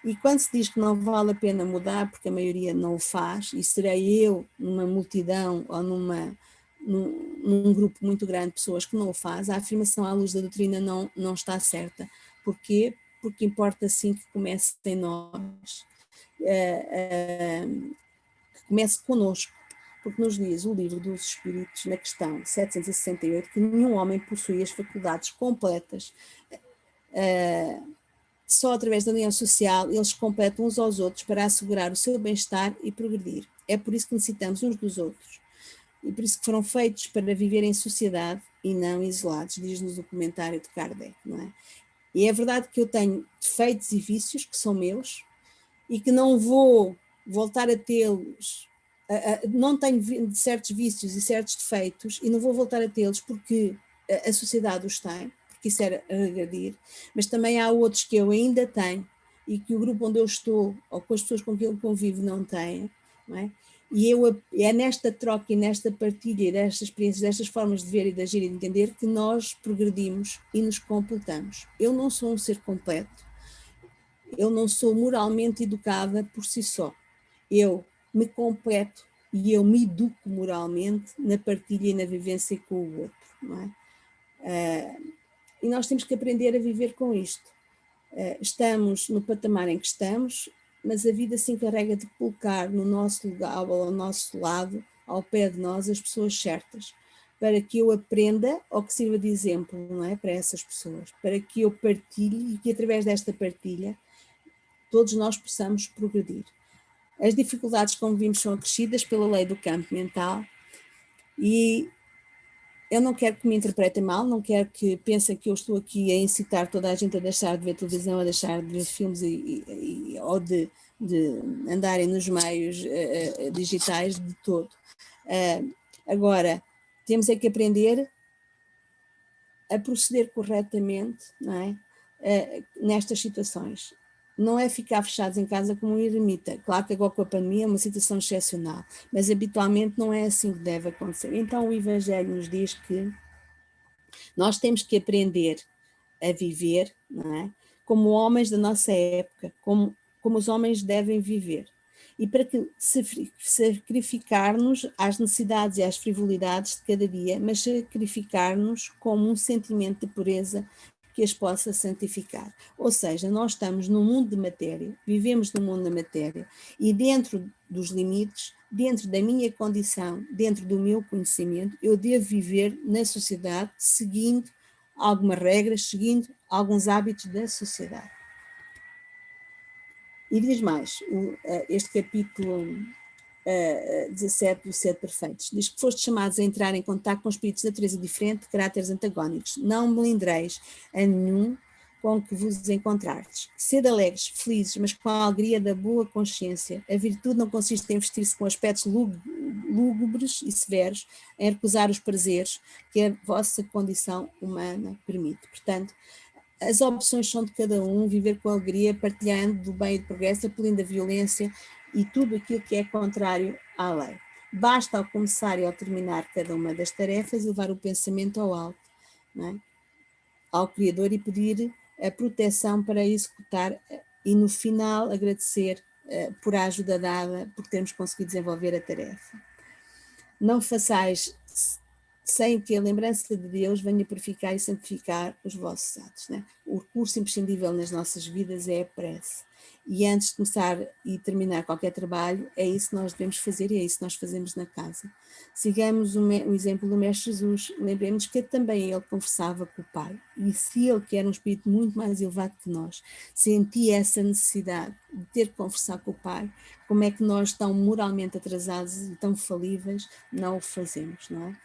E quando se diz que não vale a pena mudar, porque a maioria não o faz, e serei eu numa multidão ou num grupo muito grande de pessoas que não o faz, a afirmação à luz da doutrina não está certa. Porquê? Porque importa sim que comece em nós, que comece connosco, porque nos diz o livro dos Espíritos, na questão 768, que nenhum homem possui as faculdades completas. Só através da união social eles completam uns aos outros para assegurar o seu bem-estar e progredir. É por isso que necessitamos uns dos outros. E por isso que foram feitos para viver em sociedade e não isolados, diz-nos o comentário de Kardec, não é? E é verdade que eu tenho defeitos e vícios que são meus e que não vou voltar a tê-los, não tenho certos vícios e certos defeitos e não vou voltar a tê-los porque a sociedade os tem, porque isso era regredir, mas também há outros que eu ainda tenho, e que o grupo onde eu estou, ou com as pessoas com quem eu convivo, não têm, não é? E é nesta troca e nesta partilha destas experiências, destas formas de ver e de agir e de entender que nós progredimos e nos completamos. Eu não sou um ser completo, eu não sou moralmente educada por si só. Eu me completo e eu me educo moralmente na partilha e na vivência com o outro, não é? E nós temos que aprender a viver com isto. Estamos no patamar em que estamos, mas a vida se encarrega de colocar no nosso lugar, ou ao nosso lado, ao pé de nós, as pessoas certas, para que eu aprenda ou que sirva de exemplo, não é? Para essas pessoas, para que eu partilhe e que através desta partilha todos nós possamos progredir. As dificuldades, como vimos, são acrescidas pela lei do campo mental e eu não quero que me interpretem mal, não quero que pensem que eu estou aqui a incitar toda a gente a deixar de ver televisão, a deixar de ver filmes ou de andarem nos meios digitais de todo. Agora, temos é que aprender a proceder corretamente, não é? Nestas situações. Não é ficar fechados em casa como um eremita. Claro que agora com a pandemia é uma situação excepcional, mas habitualmente não é assim que deve acontecer. Então o Evangelho nos diz que nós temos que aprender a viver, não é? Como homens da nossa época, como os homens devem viver. E para que sacrificar-nos às necessidades e às frivolidades de cada dia, mas sacrificar-nos como um sentimento de pureza que as possa santificar. Ou seja, nós estamos num mundo de matéria, vivemos num mundo da matéria, e dentro dos limites, dentro da minha condição, dentro do meu conhecimento, eu devo viver na sociedade seguindo algumas regras, seguindo alguns hábitos da sociedade. E diz mais, este capítulo 17 dos Sete Perfeitos, diz que foste chamados a entrar em contato com espíritos de natureza diferente, de caráteres antagónicos. Não melindreis a nenhum com que vos encontrardes. Sede alegres, felizes, mas com a alegria da boa consciência. A virtude não consiste em vestir-se com aspectos lúgubres e severos, em recusar os prazeres que a vossa condição humana permite. Portanto, as opções são de cada um, viver com alegria, partilhando do bem e do progresso, apelindo a violência e tudo aquilo que é contrário à lei. Basta ao começar e ao terminar cada uma das tarefas levar o pensamento ao alto, não é? Ao Criador, e pedir a proteção para executar e no final agradecer por a ajuda dada, por termos conseguido desenvolver a tarefa. Não façais sem que a lembrança de Deus venha purificar e santificar os vossos atos, né? O recurso imprescindível nas nossas vidas é a prece. E antes de começar e terminar qualquer trabalho, é isso que nós devemos fazer e é isso que nós fazemos na casa. Sigamos o exemplo do Mestre Jesus. Lembremos que também ele conversava com o Pai. E se ele, que era um espírito muito mais elevado que nós, sentia essa necessidade de ter que conversar com o Pai, como é que nós, tão moralmente atrasados e tão falíveis, não o fazemos, não é?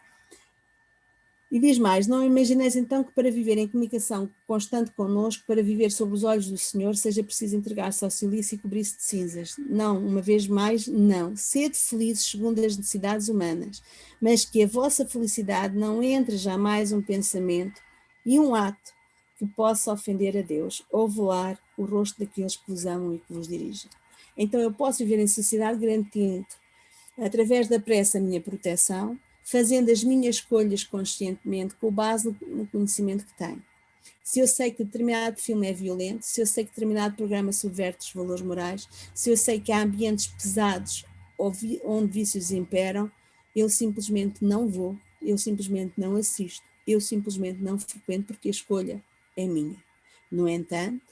E diz mais, não imagineis então que para viver em comunicação constante connosco, para viver sob os olhos do Senhor, seja preciso entregar-se ao silício e cobrir-se de cinzas. Não, uma vez mais, não. Sede felizes segundo as necessidades humanas, mas que a vossa felicidade não entre jamais um pensamento e um ato que possa ofender a Deus ou voar o rosto daqueles que vos amam e que vos dirigem. Então eu posso viver em sociedade garantindo, através da prece, a minha proteção, fazendo as minhas escolhas conscientemente com base no conhecimento que tenho. Se eu sei que determinado filme é violento, se eu sei que determinado programa subverte os valores morais, se eu sei que há ambientes pesados onde vícios imperam, eu simplesmente não vou, eu simplesmente não assisto, eu simplesmente não frequento porque a escolha é minha. No entanto,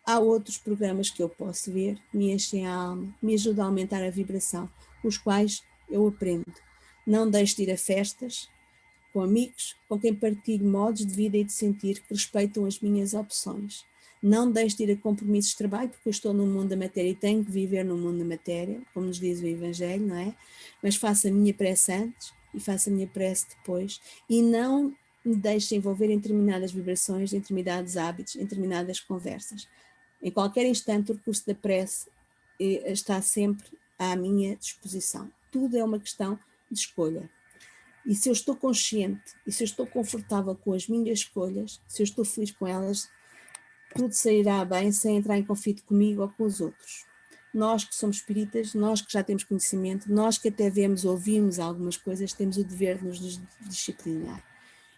há outros programas que eu posso ver, me enchem a alma, me ajudam a aumentar a vibração, os quais eu aprendo. Não deixo de ir a festas com amigos, com quem partilho modos de vida e de sentir que respeitam as minhas opções. Não deixo de ir a compromissos de trabalho, porque eu estou no mundo da matéria e tenho que viver no mundo da matéria, como nos diz o Evangelho, não é? Mas faço a minha prece antes e faço a minha prece depois e não me deixo envolver em determinadas vibrações, em determinados hábitos, em determinadas conversas. Em qualquer instante, o recurso da prece está sempre à minha disposição. Tudo é uma questão de escolha. E se eu estou consciente, e se eu estou confortável com as minhas escolhas, se eu estou feliz com elas, tudo sairá bem sem entrar em conflito comigo ou com os outros. Nós que somos espíritas, nós que já temos conhecimento, nós que até vemos, ouvimos algumas coisas, temos o dever de nos disciplinar.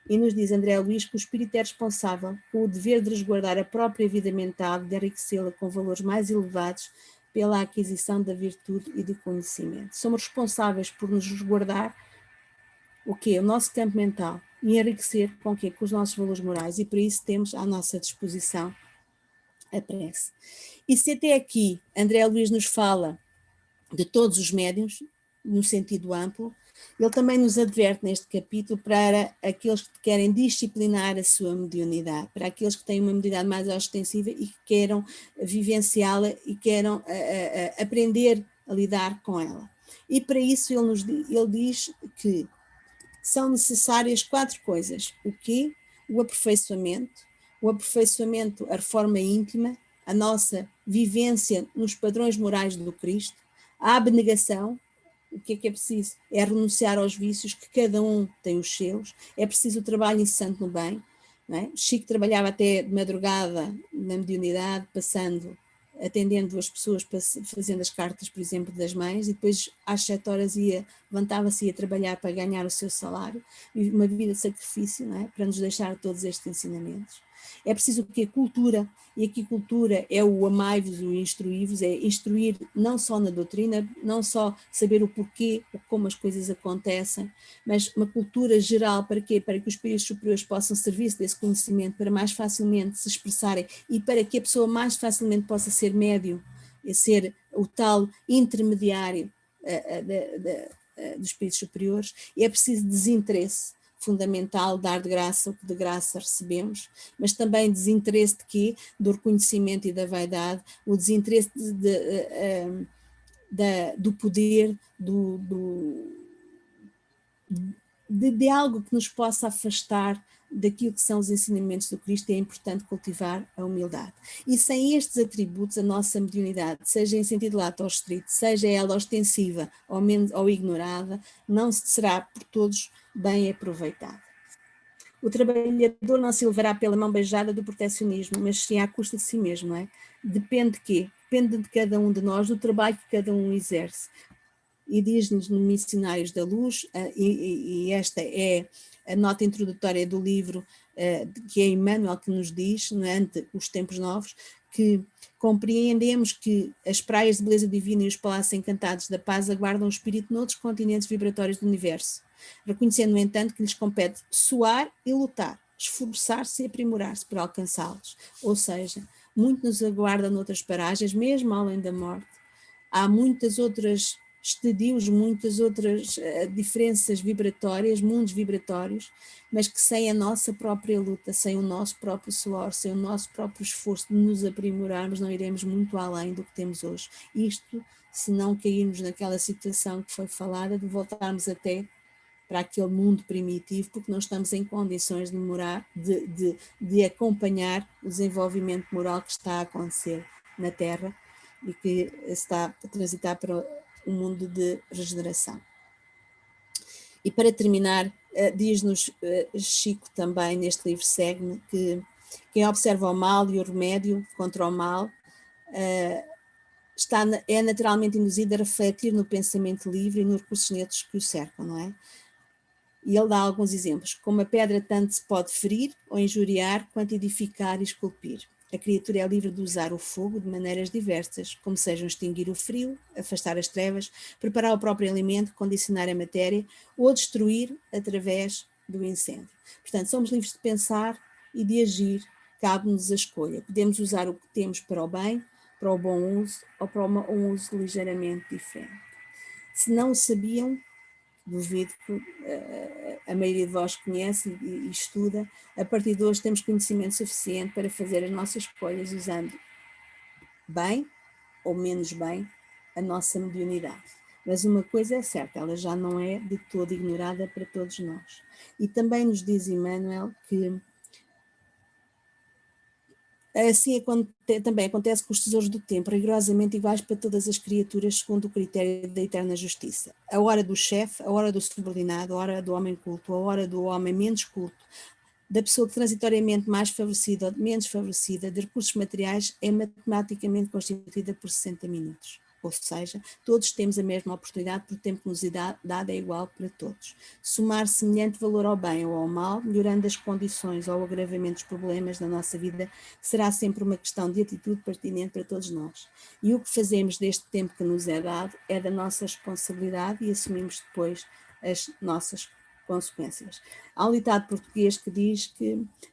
E nos diz André Luiz que o espírito é responsável com o dever de resguardar a própria vida mental, de enriquecê-la com valores mais elevados pela aquisição da virtude e do conhecimento. Somos responsáveis por nos resguardar o quê? O nosso campo mental e enriquecer com o quê? Com os nossos valores morais, e para isso temos à nossa disposição a prece. E se até aqui André Luiz nos fala de todos os médiuns, no sentido amplo, ele também nos adverte neste capítulo para aqueles que querem disciplinar a sua mediunidade, para aqueles que têm uma mediunidade mais ostensiva e que queiram vivenciá-la e queiram aprender a lidar com ela. E para isso ele diz que são necessárias 4 coisas. O quê? O aperfeiçoamento, a reforma íntima, a nossa vivência nos padrões morais do Cristo, a abnegação. O que é preciso? É renunciar aos vícios, que cada um tem os seus, é preciso o trabalho incessante no bem. Não é? Chico trabalhava até de madrugada na mediunidade, atendendo as pessoas, fazendo as cartas, por exemplo, das mães, e depois às 7 horas levantava-se e ia trabalhar para ganhar o seu salário, e uma vida de sacrifício, não é? Para nos deixar todos estes ensinamentos. É preciso que a cultura, e aqui cultura é o amai-vos, o instruí-vos, é instruir não só na doutrina, não só saber o porquê, como as coisas acontecem, mas uma cultura geral para quê? Para que os espíritos superiores possam servir-se desse conhecimento para mais facilmente se expressarem e para que a pessoa mais facilmente possa ser médium, ser o tal intermediário dos espíritos superiores. E é preciso desinteresse, fundamental, dar de graça o que de graça recebemos, mas também desinteresse de quê? Do reconhecimento e da vaidade, o desinteresse do poder, de algo que nos possa afastar daquilo que são os ensinamentos do Cristo. É importante cultivar a humildade. E sem estes atributos, a nossa mediunidade, seja em sentido lato ou estrito, seja ela ostensiva ou ignorada, não será por todos bem aproveitada. O trabalhador não se levará pela mão beijada do proteccionismo, mas sim à custa de si mesmo, não é? Depende de quê? Depende de cada um de nós, do trabalho que cada um exerce. E diz-nos no Missionários da Luz, e esta é a nota introdutória do livro, que é Emmanuel que nos diz, ante os tempos novos, que compreendemos que as praias de beleza divina e os palácios encantados da paz aguardam o espírito noutros continentes vibratórios do universo, reconhecendo, no entanto, que lhes compete suar e lutar, esforçar-se e aprimorar-se para alcançá-los. Ou seja, muito nos aguarda noutras paragens, mesmo além da morte. Há muitas outras estadios, muitas outras diferenças vibratórias, mundos vibratórios, mas que sem a nossa própria luta, sem o nosso próprio suor, sem o nosso próprio esforço de nos aprimorarmos, não iremos muito além do que temos hoje. Isto, se não cairmos naquela situação que foi falada, de voltarmos até para aquele mundo primitivo, porque não estamos em condições de acompanhar o desenvolvimento moral que está a acontecer na Terra e que está a transitar para um mundo de regeneração. E para terminar, diz-nos Chico também neste livro Segue-me que quem observa o mal e o remédio contra o mal é naturalmente induzido a refletir no pensamento livre e nos recursos neutros que o cercam, não é? E ele dá alguns exemplos, como a pedra tanto se pode ferir ou injuriar, quanto edificar e esculpir. A criatura é livre de usar o fogo de maneiras diversas, como sejam extinguir o frio, afastar as trevas, preparar o próprio alimento, condicionar a matéria ou destruir através do incêndio. Portanto, somos livres de pensar e de agir, cabe-nos a escolha. Podemos usar o que temos para o bem, para o bom uso ou para um uso ligeiramente diferente. Se não o sabiam, duvido que a maioria de vós conhece e estuda, a partir de hoje temos conhecimento suficiente para fazer as nossas escolhas usando bem ou menos bem a nossa mediunidade. Mas uma coisa é certa, ela já não é de todo ignorada para todos nós. E também nos diz Emmanuel que assim também acontece com os tesouros do tempo, rigorosamente iguais para todas as criaturas, segundo o critério da eterna justiça. A hora do chefe, a hora do subordinado, a hora do homem culto, a hora do homem menos culto, da pessoa transitoriamente mais favorecida ou menos favorecida de recursos materiais é matematicamente constituída por 60 minutos. Ou seja, todos temos a mesma oportunidade, porque o tempo que nos é dado é igual para todos. Somar semelhante valor ao bem ou ao mal, melhorando as condições ou o agravamento dos problemas da nossa vida, será sempre uma questão de atitude pertinente para todos nós. E o que fazemos deste tempo que nos é dado é da nossa responsabilidade e assumimos depois as nossas consequências. Há um ditado português que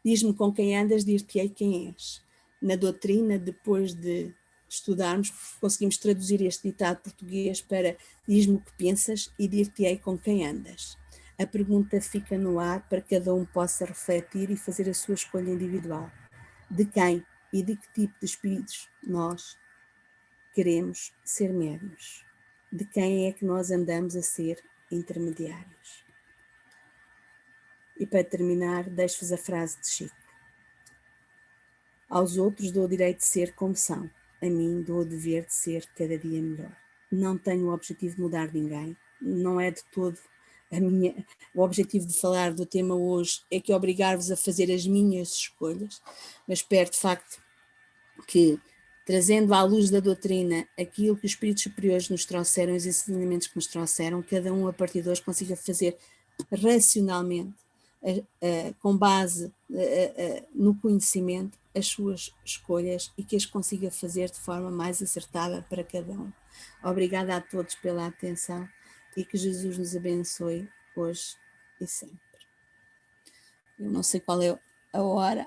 diz-me com quem andas, dir-te-ei quem és. Na doutrina, depois de estudarmos, conseguimos traduzir este ditado português para diz-me o que pensas e dir-te-ei com quem andas. A pergunta fica no ar para que cada um possa refletir e fazer a sua escolha individual. De quem e de que tipo de espíritos nós queremos ser médios? De quem é que nós andamos a ser intermediários? E para terminar, deixo-vos a frase de Chico. Aos outros dou o direito de ser como são. A mim dou o dever de ser cada dia melhor. Não tenho o objetivo de mudar ninguém. Não é de todo o objetivo de falar do tema hoje é que obrigar-vos a fazer as minhas escolhas, mas espero de facto que, trazendo à luz da doutrina aquilo que os espíritos superiores nos trouxeram, os ensinamentos que nos trouxeram, cada um a partir de hoje consiga fazer racionalmente, com base no conhecimento, as suas escolhas e que as consiga fazer de forma mais acertada para cada um. Obrigada a todos pela atenção e que Jesus nos abençoe hoje e sempre. Eu não sei qual é a hora,